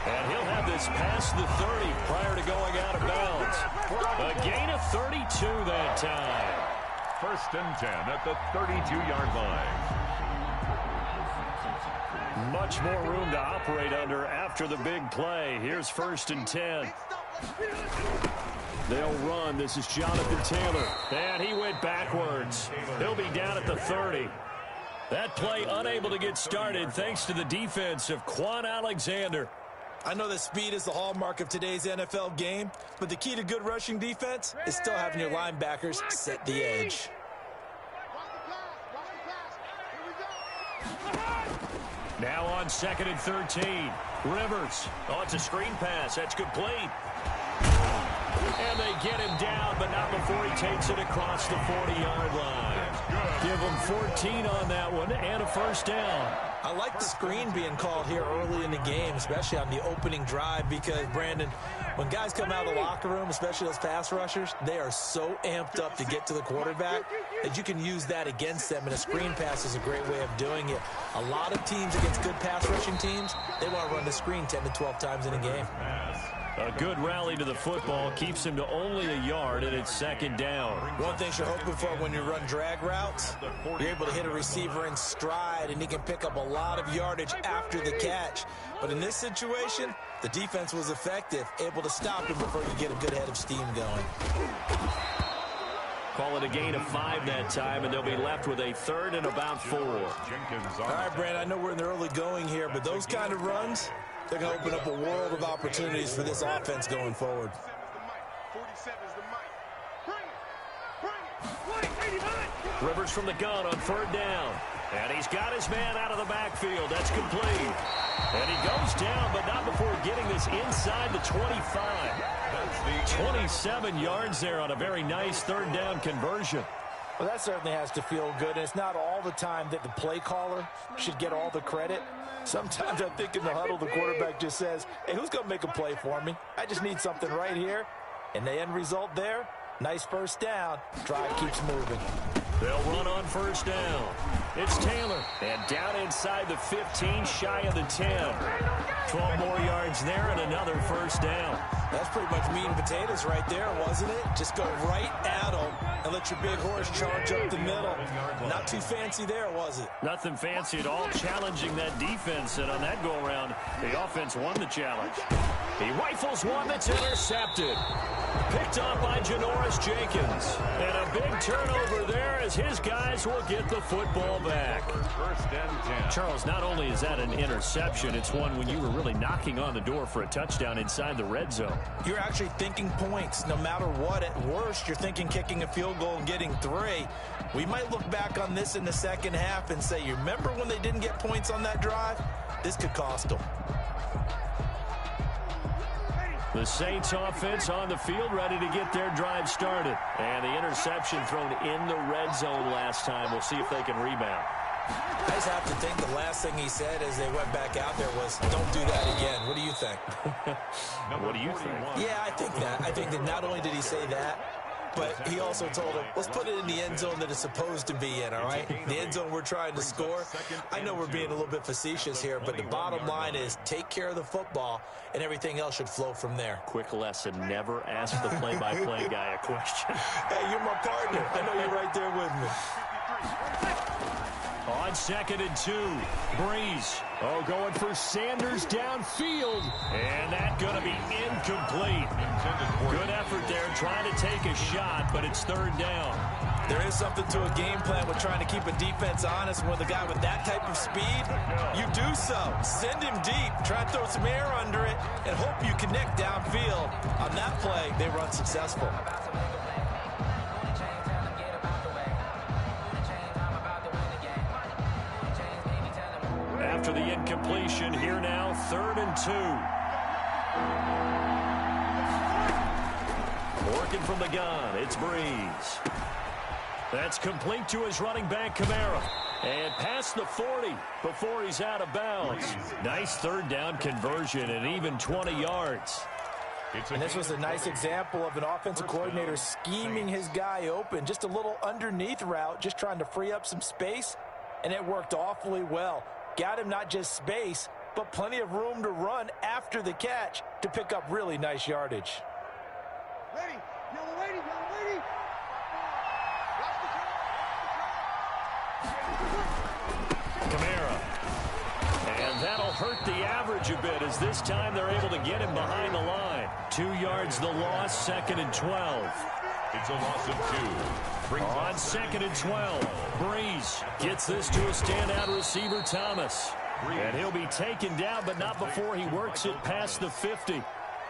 And he'll have this past the 30 prior to going out of bounds. A gain of 32 that time. 1st and 10 at the 32-yard line. Much more room to operate under after the big play. Here's 1st and 10. They'll run. This is Jonathan Taylor. And he went backwards. He'll be down at the 30. That play unable to get started thanks to the defense of Quan Alexander. I know that speed is the hallmark of today's NFL game, but the key to good rushing defense is still having your linebackers set the edge. Now on 2nd and 13. Rivers. Oh, it's a screen pass. That's complete. And they get him down, but not before he takes it across the 40-yard line. Give him 14 on that one and a 1st down. I like the screen being called here early in the game, especially on the opening drive, because, Brandon, when guys come out of the locker room, especially those pass rushers, they are so amped up to get to the quarterback that you can use that against them, and a screen pass is a great way of doing it. A lot of teams against good pass rushing teams, they want to run the screen 10 to 12 times in a game. A good rally to the football keeps him to only a yard, and it's 2nd down. One thing you're hoping for when you run drag routes, you're able to hit a receiver in stride, and he can pick up a lot of yardage after the catch. But in this situation, the defense was effective, able to stop him before you get a good head of steam going. Call it a gain of 5 that time, and they'll be left with a 3rd and about 4. All right, Brandon, I know we're in the early going here, but those kind of runs, they're going to open up a world of opportunities for this offense going forward. 47 is the mic. Bring it. 89. Rivers from the gun on 3rd down. And he's got his man out of the backfield. That's complete. And he goes down, but not before getting this inside the 25. 27 yards there on a very nice 3rd down conversion. Well, that certainly has to feel good, and it's not all the time that the play caller should get all the credit. Sometimes I think in the huddle, the quarterback just says, hey, who's going to make a play for me? I just need something right here. And the end result there, nice 1st down. Drive keeps moving. They'll run on 1st down. It's Taylor. And down inside the 15, shy of the 10. 12 more yards there and another 1st down. That's pretty much meat and potatoes right there, wasn't it? Just go right at them And let your big horse charge up the middle. Not too fancy there, was it? Nothing fancy at all, challenging that defense. And on that go-around, the offense won the challenge. He rifles one that's intercepted. Picked up by Janoris Jenkins. And a big turnover there as his guys will get the football back. First and 10. Charles, not only is that an interception, it's one when you were really knocking on the door for a touchdown inside the red zone. You're actually thinking points. No matter what, at worst, you're thinking kicking a field goal and getting 3. We might look back on this in the second half and say, you remember when they didn't get points on that drive? This could cost them. The Saints offense on the field, ready to get their drive started. And the interception thrown in the red zone last time. We'll see if they can rebound. I just have to think the last thing he said as they went back out there was, don't do that again. What do you think? What do you think? Yeah, I think that. I think that not only did he say that, but he also told him, let's put it in the end zone that it's supposed to be in, all right? The end zone we're trying to score. I know we're being a little bit facetious here, but the bottom line is take care of the football, and everything else should flow from there. Quick lesson, never ask the play-by-play guy a question. Hey, you're my partner. I know you're right there with me. On 2nd and 2, Breeze. Oh, going for Sanders downfield. And that's going to be incomplete. Good effort there, trying to take a shot, but it's 3rd down. There is something to a game plan with trying to keep a defense honest. When the guy with that type of speed, you do so. Send him deep, try to throw some air under it, and hope you connect downfield. On that play, they were unsuccessful. After the incompletion, here now, 3rd and 2. Working from the gun, it's Breeze. That's complete to his running back, Kamara. And past the 40 before he's out of bounds. Nice 3rd down conversion and even 20 yards. And this was a nice example of an offensive coordinator scheming his guy open. Just a little underneath route, just trying to free up some space. And it worked awfully well. Got him not just space, but plenty of room to run after the catch to pick up really nice yardage. Ready, yellow lady, yellow lady. Kamara. And that'll hurt the average a bit as this time they're able to get him behind the line. 2 yards the loss, 2nd and 12. It's a loss of 2. On 2nd and 12, Breeze gets this to a standout receiver, Thomas. And he'll be taken down, but not before he works it past the 50.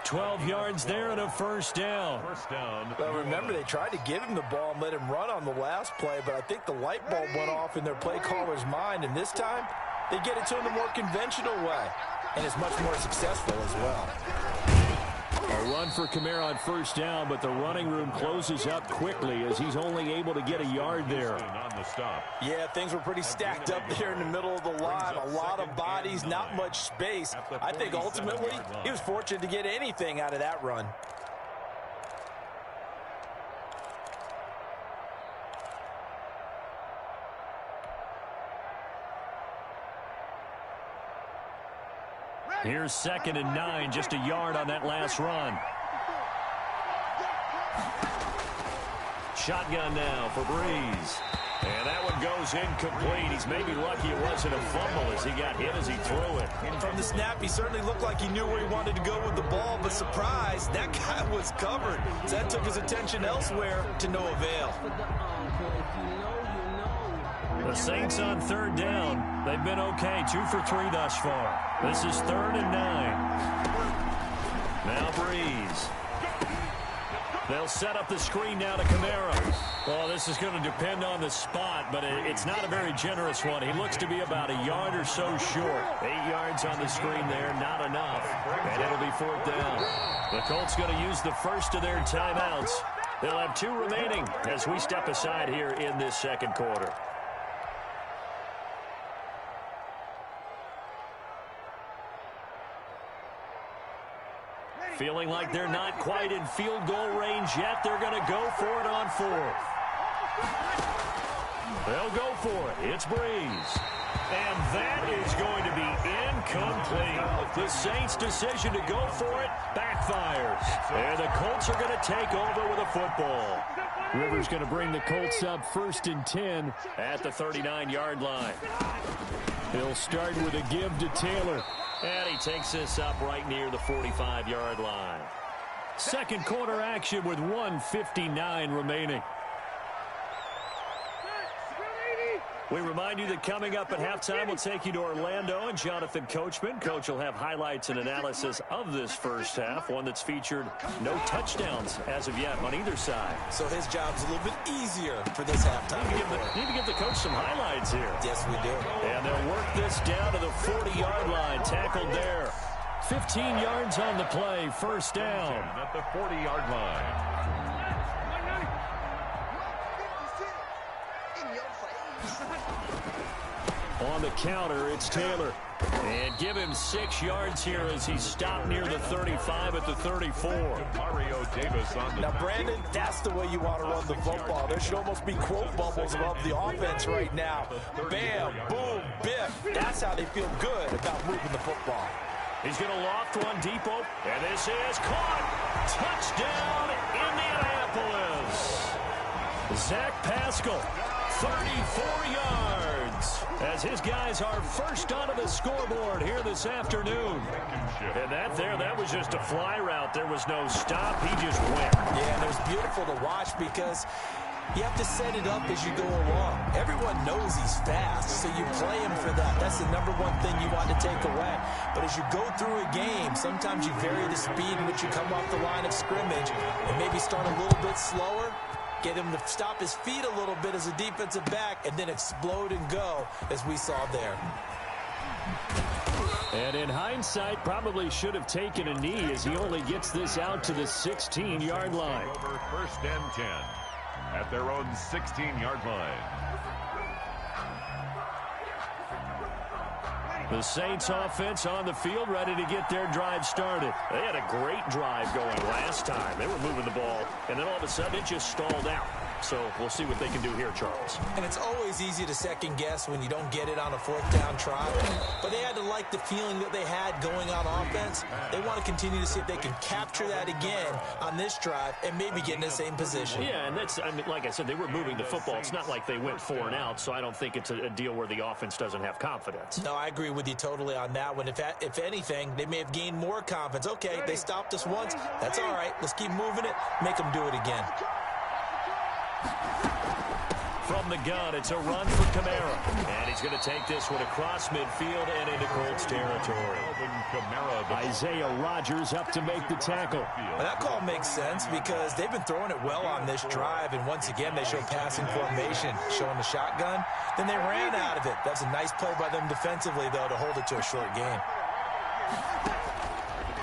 12 yards there and a 1st down. Well, remember, they tried to give him the ball and let him run on the last play, but I think the light bulb went off in their play caller's mind, and this time they get it to him the more conventional way, and it's much more successful as well. A run for Kamara on 1st down, but the running room closes up quickly as he's only able to get a yard there. Yeah, things were pretty stacked up there in the middle of the line. A lot of bodies, not much space. I think ultimately he was fortunate to get anything out of that run. Here's 2nd and 9, just a yard on that last run. Shotgun now for Breeze. And that one goes incomplete. He's maybe lucky it wasn't a fumble as he got hit as he threw it. From the snap, he certainly looked like he knew where he wanted to go with the ball, but surprise, that guy was covered. So that took his attention elsewhere to no avail. The Saints on 3rd down. They've been okay, 2 for 3 thus far. This is 3rd and 9. Now Breeze. They'll set up the screen now to Kamara. Well, this is going to depend on the spot, but it's not a very generous one. He looks to be about a yard or so short. 8 yards on the screen there, not enough. And it'll be 4th down. The Colts going to use the first of their timeouts. They'll have 2 remaining as we step aside here in this 2nd quarter. Feeling like they're not quite in field goal range yet. They're going to go for it on 4th. They'll go for it. It's Breeze. And that is going to be Incomplete. The Saints' decision to go for it backfires. And the Colts are going to take over with a football. Rivers going to bring the Colts up 1st and 10 at the 39-yard line. He'll start with a give to Taylor. And he takes this up right near the 45-yard line. Second quarter action with 1:59 remaining. We remind you that coming up at halftime, we'll take you to Orlando and Jonathan Coachman. Coach will have highlights and analysis of this first half, one that's featured no touchdowns as of yet on either side. So his job's a little bit easier for this halftime. Need to give the coach some highlights here. Yes, we do. And they'll work this down to the 40-yard line, tackled there. 15 yards on the play, first down. At the 40-yard line. On the counter, it's Taylor. And give him 6 yards here as he's stopped near the 35 at the 34. Mario Davis on the... Now, Brandon, that's the way you want to run the football. There should almost be quote bubbles above the offense right now. Bam, boom, biff. That's how they feel good about moving the football. He's going to loft one deep open, and this is caught. Touchdown, Indianapolis. Zach Pascal, 34 yards, as his guys are first onto the scoreboard here this afternoon. And that was just a fly route. There was no stop. He just went. Yeah, and it was beautiful to watch because you have to set it up as you go along. Everyone knows he's fast, so you play him for that. That's the number one thing you want to take away. But as you go through a game, sometimes you vary the speed in which you come off the line of scrimmage and maybe start a little bit slower, get him to stop his feet a little bit as a defensive back, and then explode and go, as we saw there. And in hindsight, probably should have taken a knee as he only gets this out to the 16-yard line. Over 1st and 10 at their own 16-yard line. The Saints offense on the field, ready to get their drive started. They had a great drive going last time. They were moving the ball, and then all of a sudden it just stalled out. So we'll see what they can do here, Charles. And it's always easy to second guess when you don't get it on a 4th down try. But they had to like the feeling that they had going on offense. They want to continue to see if they can capture that again on this drive and maybe get in the same position. Yeah, and that's, I mean, like I said, they were moving the football. It's not like they went 4 and out, so I don't think it's a deal where the offense doesn't have confidence. No, I agree with you totally on that one. If anything, they may have gained more confidence. Okay, they stopped us once. That's all right. Let's keep moving it. Make them do it again. From the gun, it's a run for Kamara. And he's going to take this one across midfield and into Colts territory. Isaiah Rodgers up to make the tackle. Well, that call makes sense because they've been throwing it well on this drive. And once again, they show passing formation, showing the shotgun. Then they ran out of it. That's a nice play by them defensively, though, to hold it to a short gain.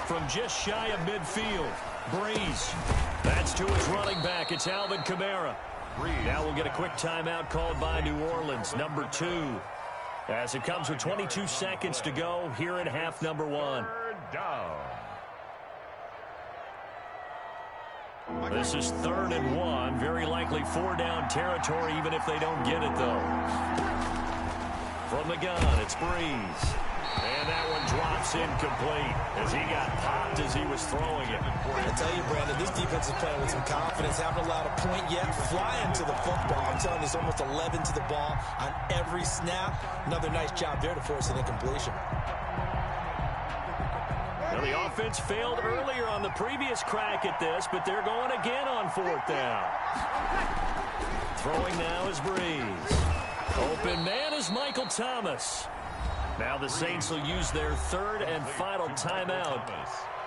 From just shy of midfield, Breeze. That's to his running back. It's Alvin Kamara. Now we'll get a quick timeout called by New Orleans, number 2. As it comes with 22 seconds to go here in half number 1. This is 3rd and 1. Very likely 4-down territory, even if they don't get it, though. From the gun, it's Breeze. And that one drops incomplete as he got popped as he was throwing it. I tell you, Brandon, this defense is playing with some confidence. Haven't allowed a point yet. Flying to the football. I'm telling you, it's almost 11 to the ball on every snap. Another nice job there to force an incompletion. Now, the offense failed earlier on the previous crack at this, but they're going again on 4th down. Throwing now is Breeze. Open man is Michael Thomas. Now the Saints will use their 3rd and final timeout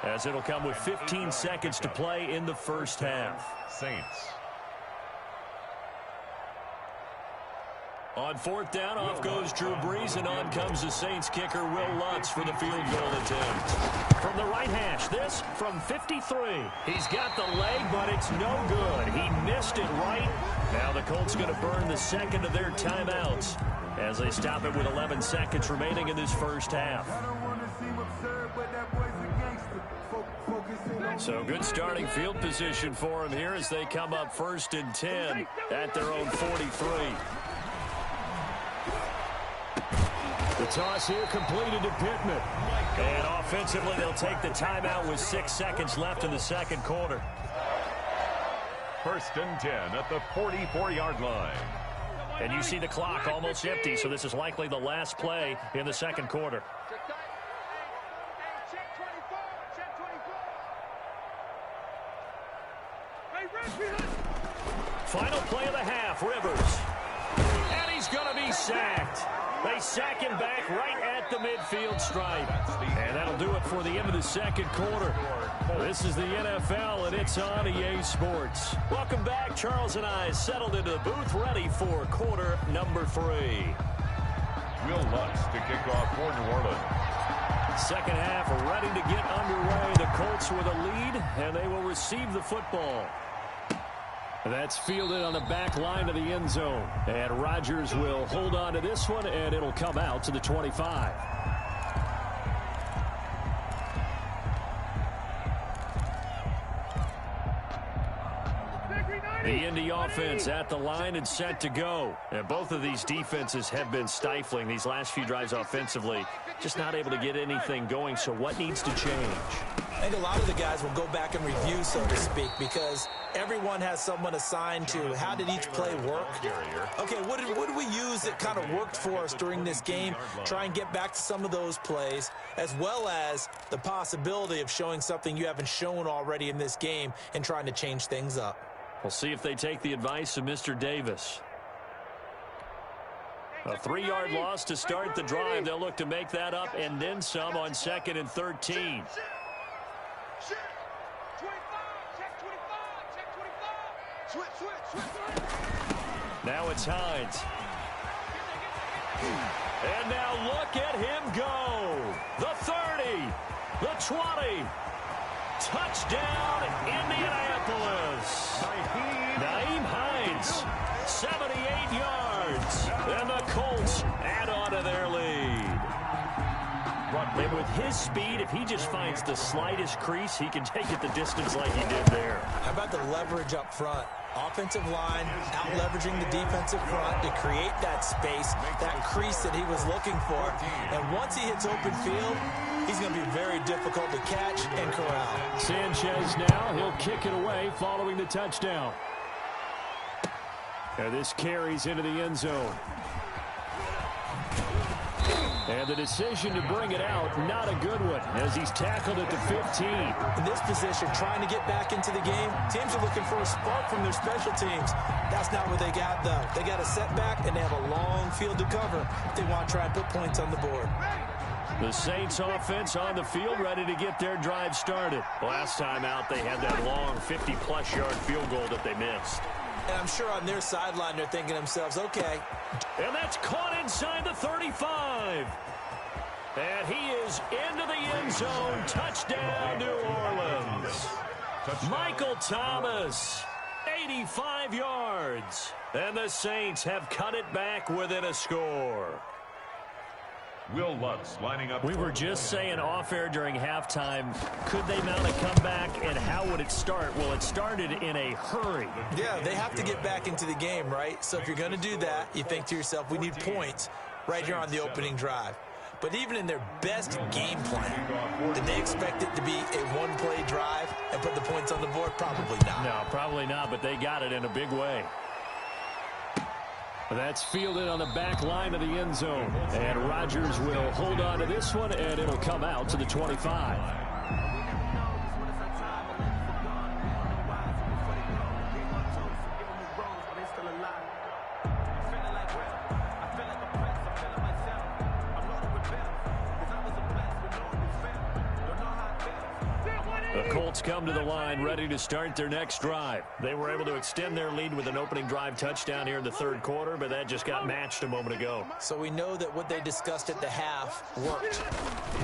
as it'll come with 15 seconds to play in the first half. Saints. On 4th down, off goes Drew Brees, and on comes the Saints kicker, Will Lutz, for the field goal attempt. From the right hash, this from 53. He's got the leg, but it's no good. He missed it right. Now the Colts going to burn the second of their timeouts as they stop it with 11 seconds remaining in this first half. So good starting field position for him here as they come up 1st and 10 at their own 43. The toss here completed to Pittman. And offensively, they'll take the timeout with 6 seconds left in the second quarter. 1st and 10 at the 44-yard line. And you see the clock almost empty, so this is likely the last play in the second quarter. Final play of the half, Rivers. And he's going to be sacked. They sack him back right at the midfield stripe. And that'll do it for the end of the second quarter. This is the NFL, and it's on EA Sports. Welcome back. Charles and I settled into the booth, ready for quarter number 3. Will Lutz to kick off for New Orleans. Second half ready to get underway. The Colts with a lead, and they will receive the football. That's fielded on the back line of the end zone. And Rodgers will hold on to this one, and it'll come out to the 25. The Indy offense at the line and set to go. And both of these defenses have been stifling these last few drives offensively. Just not able to get anything going, so what needs to change? I think a lot of the guys will go back and review, so to speak, because everyone has someone assigned to how did each play work. Okay, what did we use that kind of worked for us during this game? Try and get back to some of those plays, as well as the possibility of showing something you haven't shown already in this game and trying to change things up. We'll see if they take the advice of Mr. Davis. A 3-yard loss to start the drive. They'll look to make that up and then some on 2nd and 13. Now it's Hines. And now look at him go. The 30, the 20. Touchdown, Indianapolis. Nyheim Hines, 78 yards. And the Colts add on to their lead. And with his speed, if he just finds the slightest crease, he can take it the distance like he did there. How about the leverage up front? Offensive line out-leveraging the defensive front to create that space, that crease that he was looking for. And once he hits open field, he's going to be very difficult to catch and corral. Sanchez now, he'll kick it away following the touchdown. And this carries into the end zone. And the decision to bring it out, not a good one, as he's tackled at the 15. In this position, trying to get back into the game, teams are looking for a spark from their special teams. That's not what they got, though. They got a setback, and they have a long field to cover if they want to try and put points on the board. The Saints offense on the field, ready to get their drive started. Last time out, they had that long 50-plus yard field goal that they missed. And I'm sure on their sideline, they're thinking to themselves, okay. And that's caught inside the 35. And he is into the end zone. Touchdown, New Orleans. Michael Thomas, 85 yards. And the Saints have cut it back within a score. Will Lutz lining up. We were just saying off-air during halftime, could they mount a comeback, and how would it start? Well, it started in a hurry. Yeah, they have to get back into the game, right? So if you're going to do that, you think to yourself, we need points right here on the opening drive. But even in their best game plan, did they expect it to be a one-play drive and put the points on the board? Probably not. No, probably not, but they got it in a big way. That's fielded on the back line of the end zone. And Rodgers will hold on to this one, and it'll come out to the 25. The Colts come to the line ready to start their next drive. They were able to extend their lead with an opening drive touchdown here in the third quarter, but that just got matched a moment ago. So we know that what they discussed at the half worked.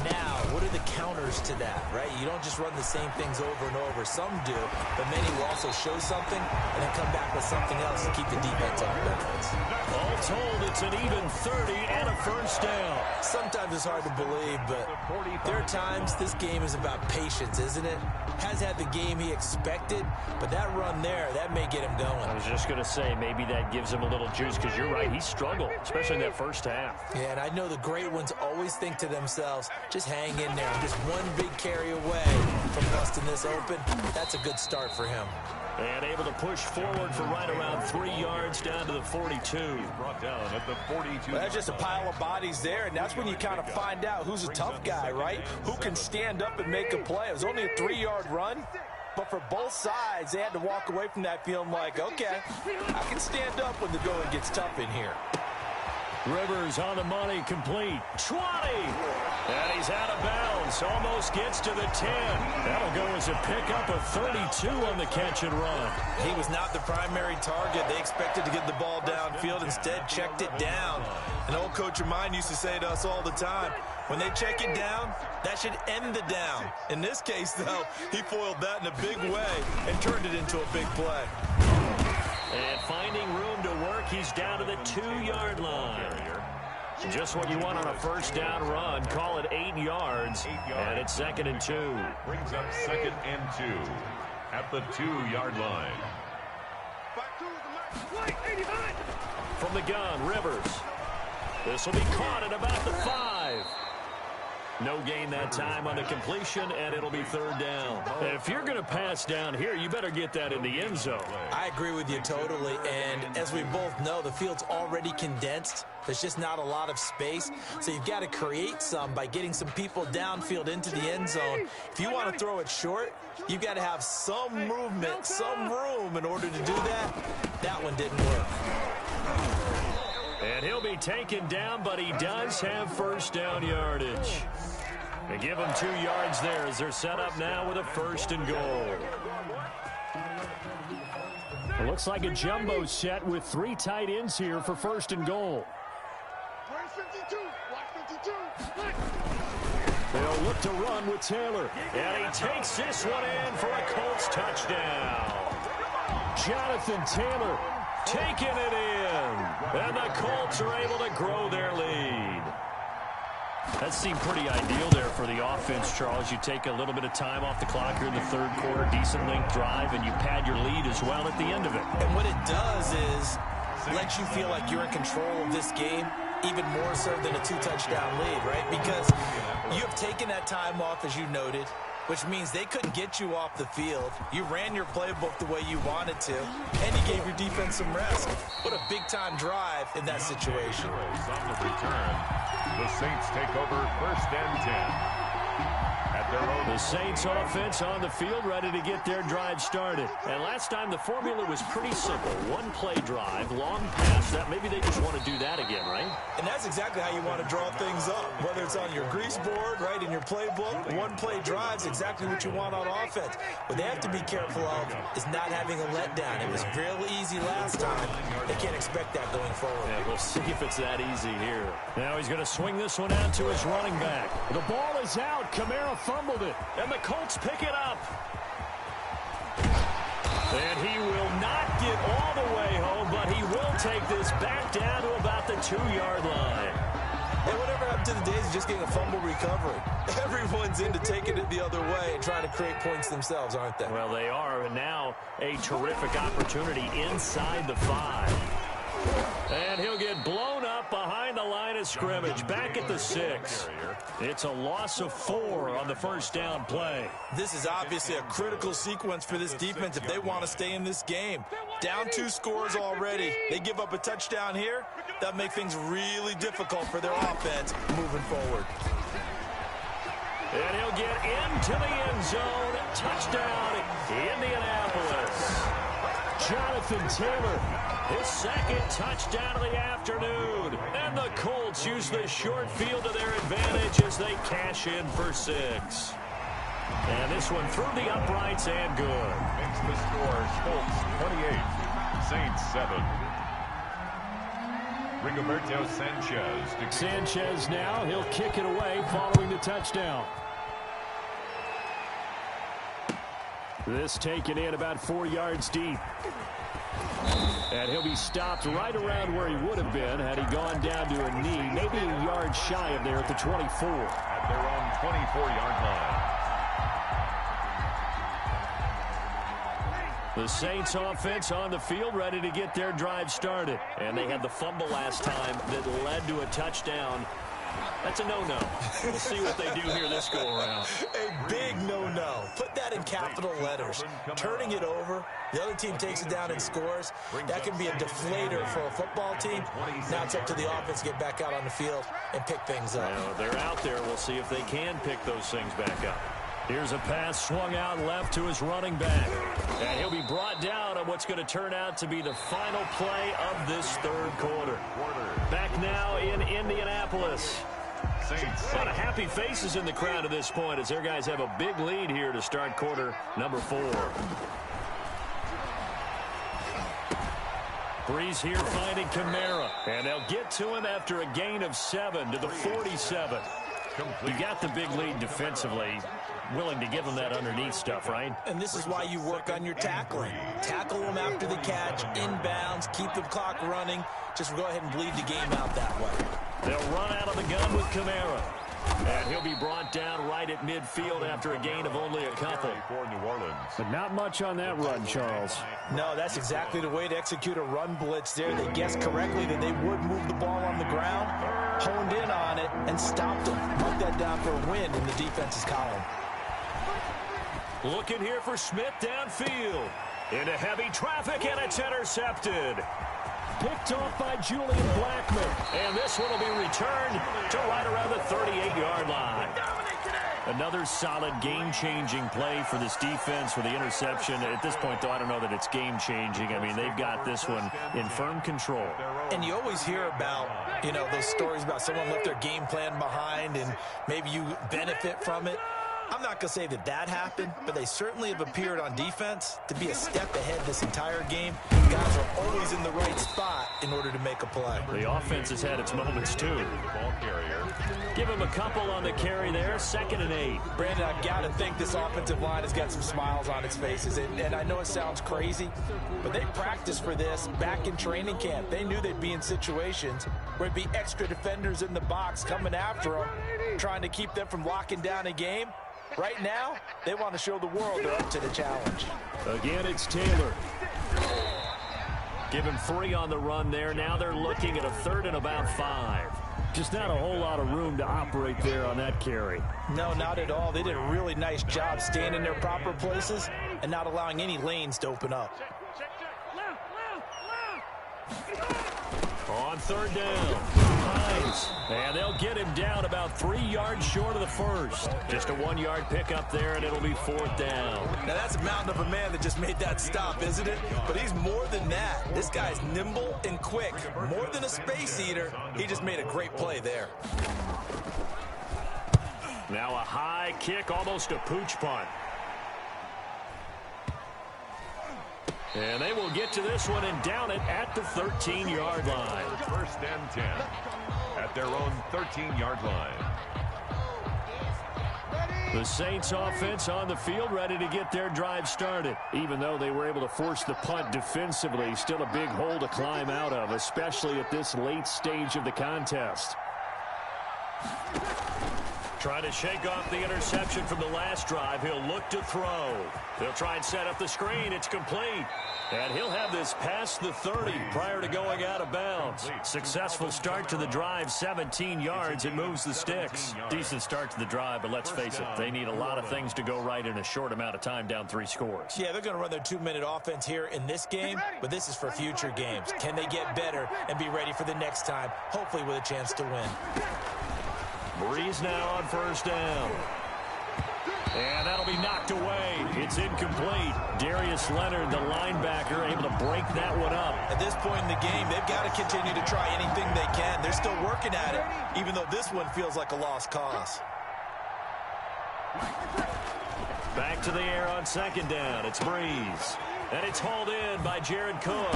Now, what are the counters to that, right? You don't just run the same things over and over. Some do, but many will also show something and then come back with something else to keep the defense on balance. All told, it's an even 30 and a first down. Sometimes Sometimes it's hard to believe, but there are times this game is about patience, isn't it? Has had the game he expected, but that run there, that may get him going. I was just going to say, maybe that gives him a little juice, because you're right, he struggled, especially in that first half. Yeah, and I know the great ones always think to themselves, just hang in there. I'm just one big carry away from busting this open. That's a good start for him. And able to push forward for right around 3 yards down to the 42. Brought down at the 42. Well, that's just a pile of bodies there, and that's when you kind of find out who's a tough guy, right? Who can stand up and make a play. It was only a 3-yard run, but for both sides, they had to walk away from that feeling like, okay, I can stand up when the going gets tough in here. Rivers on the money, complete. 20! And he's out of bounds. Almost gets to the 10. That'll go as a pickup of 32 on the catch and run. He was not the primary target. They expected to get the ball downfield. Instead, checked it down. An old coach of mine used to say to us all the time, when they check it down, that should end the down. In this case, though, he foiled that in a big way and turned it into a big play. And finding room to work, he's down to the 2-yard line. Just what you want on a first down run. Call it 8 yards. And it's 2nd and 2. Brings up 2nd and 2 at the 2-yard line. From the gun, Rivers. This will be caught at about the 5. No gain that time on the completion, and it'll be 3rd down. If you're going to pass down here, you better get that in the end zone. I agree with you totally, and as we both know, the field's already condensed. There's just not a lot of space, so you've got to create some by getting some people downfield into the end zone. If you want to throw it short, you've got to have some movement, some room in order to do that. That one didn't work. And he'll be taken down, but he does have first down yardage. They give him 2 yards there as they're set up now with a 1st and goal. It looks like a jumbo set with 3 tight ends here for 1st and goal. They'll look to run with Taylor. And he takes this one in for a Colts touchdown. Jonathan Taylor taking it in. And the Colts are able to grow their lead. That seemed pretty ideal there for the offense, Charles. You take a little bit of time off the clock here in the 3rd quarter, decent length drive, and you pad your lead as well at the end of it. And what it does is let you feel like you're in control of this game, even more so than a 2-touchdown lead, right? Because you have taken that time off, as you noted, which means they couldn't get you off the field. You ran your playbook the way you wanted to, and you gave your defense some rest. What a big-time drive in that situation. On the return, the Saints take over 1st and 10. At their own. The Saints offense on the field, ready to get their drive started. And last time the formula was pretty simple. 1-play drive, long pass. That maybe they just want to do that again, right? And that's exactly how you want to draw things up. Whether it's on your grease board, right, in your playbook, 1-play drive's exactly what you want on offense. What they have to be careful of is not having a letdown. It was real easy last time. They can't expect that going forward. Yeah, we'll see if it's that easy here. Now he's going to swing this one out to his running back. The ball is out. Kamara fumbled it, and the Colts pick it up. And he will not get all the way home, but he will take this back down to about the 2-yard line. And whatever happened to the days of just getting a fumble recovery? Everyone's into taking it the other way and trying to create points themselves, aren't they? Well, they are, and now a terrific opportunity inside the 5. And he'll get blown up behind the line of scrimmage, back at the 6. It's a loss of 4 on the first down play. This is obviously a critical sequence for this defense if they want to stay in this game. Down 2 scores already. They give up a touchdown here. That make things really difficult for their offense moving forward. And he'll get into the end zone. Touchdown, Indianapolis. Jonathan Taylor, his 2nd touchdown of the afternoon. And the Colts use the short field to their advantage as they cash in for 6. And this one through the uprights and good. Makes the score Colts 28, Saints 7. Rigoberto Sanchez. Sanchez now, he'll kick it away following the touchdown. This taken in about 4 yards deep. And he'll be stopped right around where he would have been had he gone down to a knee, maybe a yard shy of there at the 24. At their own 24-yard line. The Saints offense on the field ready to get their drive started. And they had the fumble last time that led to a touchdown. That's a no-no. We'll see what they do here this go-around. A big no-no. Put that in capital letters. Turning it over, the other team takes it down and scores. That can be a deflator for a football team. Now it's up to the offense to get back out on the field and pick things up. Now, they're out there. We'll see if they can pick those things back up. Here's a pass swung out left to his running back. And he'll be brought down on what's going to turn out to be the final play of this third quarter. Back now in Indianapolis. A lot of happy faces in the crowd at this point as their guys have a big lead here to start quarter number 4. Breeze here finding Kamara. And they'll get to him after a gain of 7 to the 47. You got the big lead defensively. Willing to give them that underneath stuff, right? And this is why you work on your tackling. Tackle them after the catch, inbounds, keep the clock running. Just go ahead and bleed the game out that way. They'll run out of the gun with Kamara. And he'll be brought down right at midfield after a gain of only a couple. For New Orleans. But not much on that run, Charles. No, that's exactly the way to execute a run blitz there. They guessed correctly that they would move the ball on the ground, honed in on it, and stopped them. Mark that down for a win in the defense's column. Looking here for Smith downfield. Into heavy traffic, and it's intercepted. Picked off by Julian Blackmon. And this one will be returned to right around the 38-yard line. Another solid game-changing play for this defense with the interception. At this point, though, I don't know that it's game-changing. I mean, they've got this one in firm control. And you always hear about, those stories about someone left their game plan behind and maybe you benefit from it. I'm not going to say that happened, but they certainly have appeared on defense to be a step ahead this entire game. Guys are always in the right spot in order to make a play. The offense has had its moments, too. Ball carrier. Give him a couple on the carry there, 2nd and 8. Brandon, I've got to think this offensive line has got some smiles on its faces. And I know it sounds crazy, but they practiced for this back in training camp. They knew they'd be in situations where it'd be extra defenders in the box coming after them, trying to keep them from locking down a game. Right now, they want to show the world they're up to the challenge. Again, it's Taylor. Give him 3 on the run there. Now they're looking at a 3rd and about 5. Just not a whole lot of room to operate there on that carry. No, not at all. They did a really nice job staying in their proper places and not allowing any lanes to open up. On 3rd down, Hines. And they'll get him down about 3 yards short of the first. Just a 1-yard pickup there, and it'll be 4th down. Now, that's a mountain of a man that just made that stop, isn't it? But he's more than that. This guy's nimble and quick. More than a space eater. He just made a great play there. Now a high kick, almost a pooch punt. And they will get to this one and down it at the 13-yard line. 1st and 10 at their own 13-yard line. The Saints offense on the field ready to get their drive started. Even though they were able to force the punt defensively, still a big hole to climb out of, especially at this late stage of the contest. Trying to shake off the interception from the last drive. He'll look to throw. They'll try and set up the screen. It's complete. And he'll have this past the 30 prior to going out of bounds. Successful start to the drive, 17 yards. It moves the sticks. Decent start to the drive, but let's face it, they need a lot of things to go right in a short amount of time, down 3 scores. Yeah, they're going to run their 2-minute offense here in this game, but this is for future games. Can they get better and be ready for the next time, hopefully with a chance to win? Breeze now on 1st down. And that'll be knocked away. It's incomplete. Darius Leonard, the linebacker, able to break that one up. At this point in the game, they've got to continue to try anything they can. They're still working at it, even though this one feels like a lost cause. Back to the air on 2nd down. It's Breeze. And it's hauled in by Jared Cook.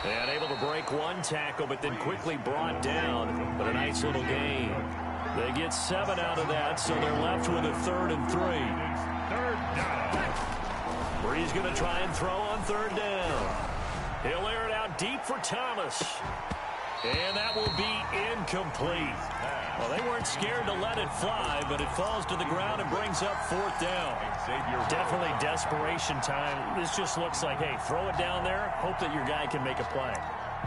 And able to break one tackle, but then quickly brought down. But a nice little gain. They get 7 out of that, so they're left with a 3rd and 3. 3rd down. Breeze going to try and throw on 3rd down. He'll air it out deep for Thomas. And that will be incomplete. Well, they weren't scared to let it fly, but it falls to the ground and brings up 4th down. Definitely desperation time. This just looks like, hey, throw it down there, hope that your guy can make a play.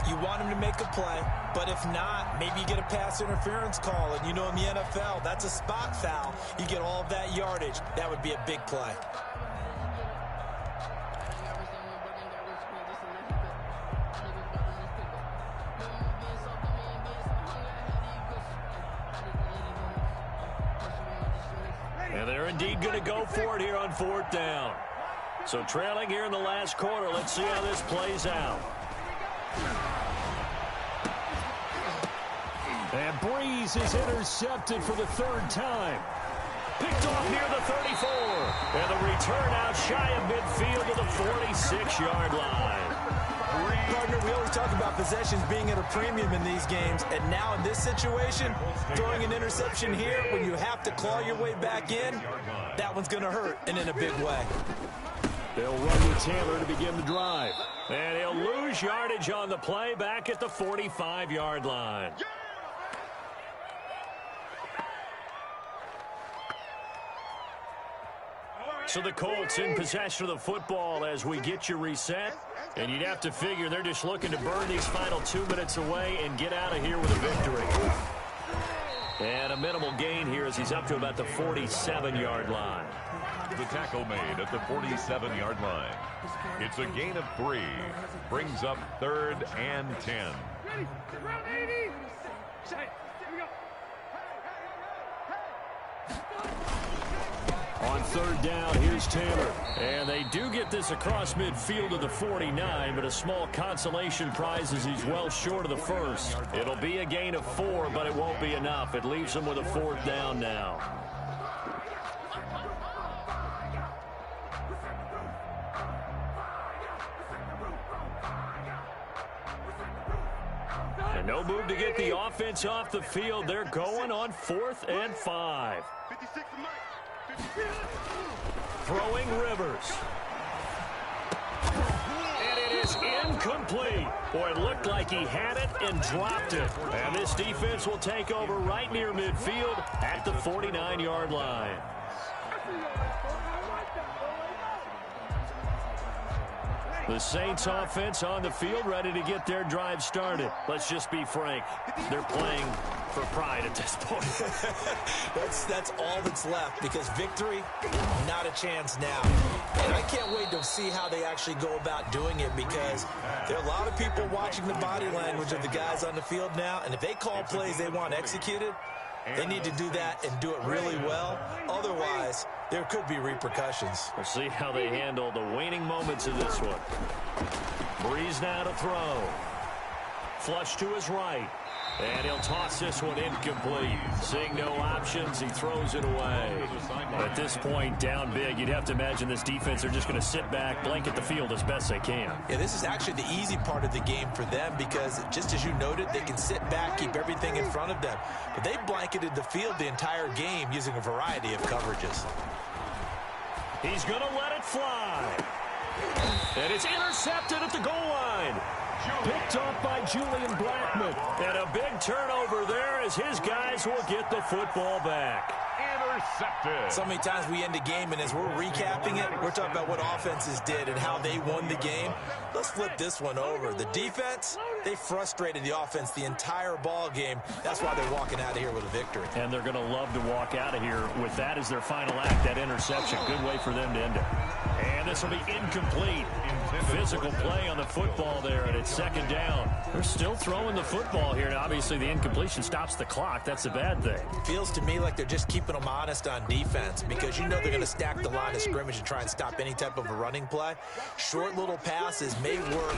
You want him to make a play, but if not, maybe you get a pass interference call. And you know in the NFL, that's a spot foul. You get all of that yardage. That would be a big play. And they're indeed going to go for it here on 4th down. So trailing here in the last quarter. Let's see how this plays out. And Breeze is intercepted for the 3rd time. Picked off near the 34. And the return out shy of midfield to the 46-yard line. Partner, we always talk about possessions being at a premium in these games, and now in this situation, throwing an interception here when you have to claw your way back in, that one's going to hurt, and in a big way. They'll run with Taylor to begin the drive. And he'll lose yardage on the play back at the 45-yard line. So the Colts in possession of the football as we get you reset. And you'd have to figure they're just looking to burn these final 2 minutes away and get out of here with a victory. And a minimal gain here as he's up to about the 47-yard line. The tackle made at the 47-yard line. It's a gain of 3. Brings up 3rd and 10. Ready? Round 80. Set. Here we go. On 3rd down, here's Taylor. And they do get this across midfield to the 49, but a small consolation prize as he's well short of the first. It'll be a gain of 4, but it won't be enough. It leaves them with a 4th down now. And no move to get the offense off the field. They're going on 4th and 5. 56 to Mike. Throwing Rivers. And it is incomplete. Boy, it looked like he had it and dropped it. And this defense will take over right near midfield at the 49-yard line. The Saints offense on the field ready to get their drive started. Let's just be frank. They're playing for pride at this point. That's all that's left because victory, not a chance now. And I can't wait to see how they actually go about doing it because there are a lot of people watching the body language of the guys on the field now. And if they call plays they want executed, they need to do that and do it really well. Otherwise, there could be repercussions. We'll see how they handle the waning moments of this one. Breeze now to throw. Flush to his right. And he'll toss this one incomplete. Seeing no options, he throws it away. At this point, down big, you'd have to imagine this defense are just going to sit back, blanket the field as best they can. Yeah, this is actually the easy part of the game for them because, just as you noted, they can sit back, keep everything in front of them. But they blanketed the field the entire game using a variety of coverages. He's going to let it fly. And it's intercepted at the goal line. Picked off by Julian Blackmon. And a big turnover there as his guys will get the football back. Intercepted. So many times we end the game, and as we're recapping it, we're talking about what offenses did and how they won the game. Let's flip this one over. The defense, they frustrated the offense the entire ball game. That's why they're walking out of here with a victory. And they're going to love to walk out of here with that as their final act, that interception. Good way for them to end it. And this will be incomplete. Physical play on the football there, and it's 2nd down. They're still throwing the football here, and obviously the incompletion stops the clock. That's a bad thing. Feels to me like they're just keeping them honest on defense because you know they're going to stack the line of scrimmage and try and stop any type of a running play. Short little passes may work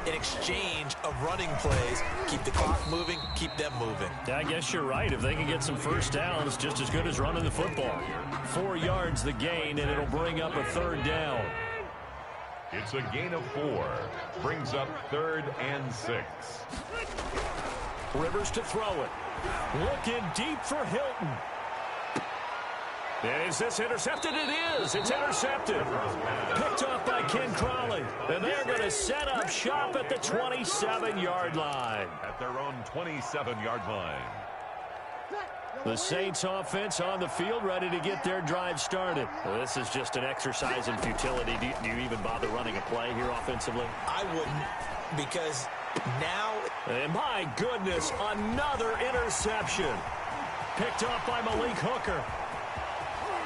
in exchange of running plays. Keep the clock moving, keep them moving. Yeah, I guess you're right. If they can get some first downs, just as good as running the football. 4 yards the gain, and it'll bring up a 3rd down. It's a gain of 4. Brings up 3rd and 6. Rivers to throw it. Looking deep for Hilton. And is this intercepted? It is. It's intercepted. Picked off by Ken Crawley. And they're going to set up shop at the 27-yard line. At their own 27-yard line. The Saints offense on the field, ready to get their drive started. Well, this is just an exercise in futility. Do you even bother running a play here offensively? I wouldn't, because now... And my goodness, another interception. Picked off by Malik Hooker.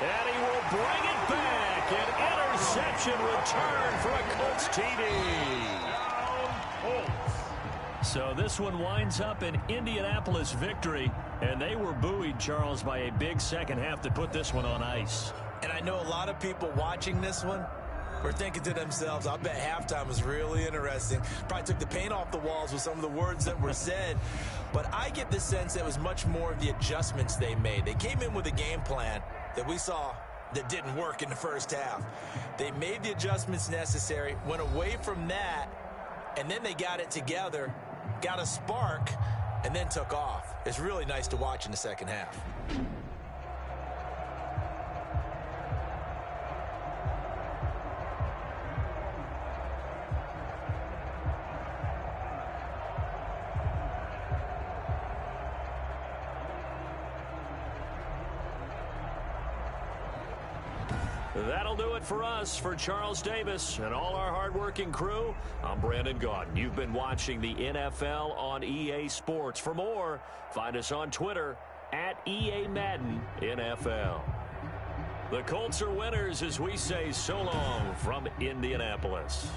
And he will bring it back. An interception return for a Colts TD. So this one winds up an Indianapolis victory. And they were buoyed, Charles, by a big second half that put this one on ice. And I know a lot of people watching this one were thinking to themselves, I bet halftime was really interesting. Probably took the paint off the walls with some of the words that were said. But I get the sense it was much more of the adjustments they made. They came in with a game plan that we saw that didn't work in the first half. They made the adjustments necessary, went away from that, and then they got it together, got a spark, and then took off. It's really nice to watch in the second half. That'll do it for us. For Charles Davis and all our hardworking crew, I'm Brandon Gaudin. You've been watching the NFL on EA Sports. For more, find us on Twitter at EA Madden NFL. The Colts are winners as we say so long from Indianapolis.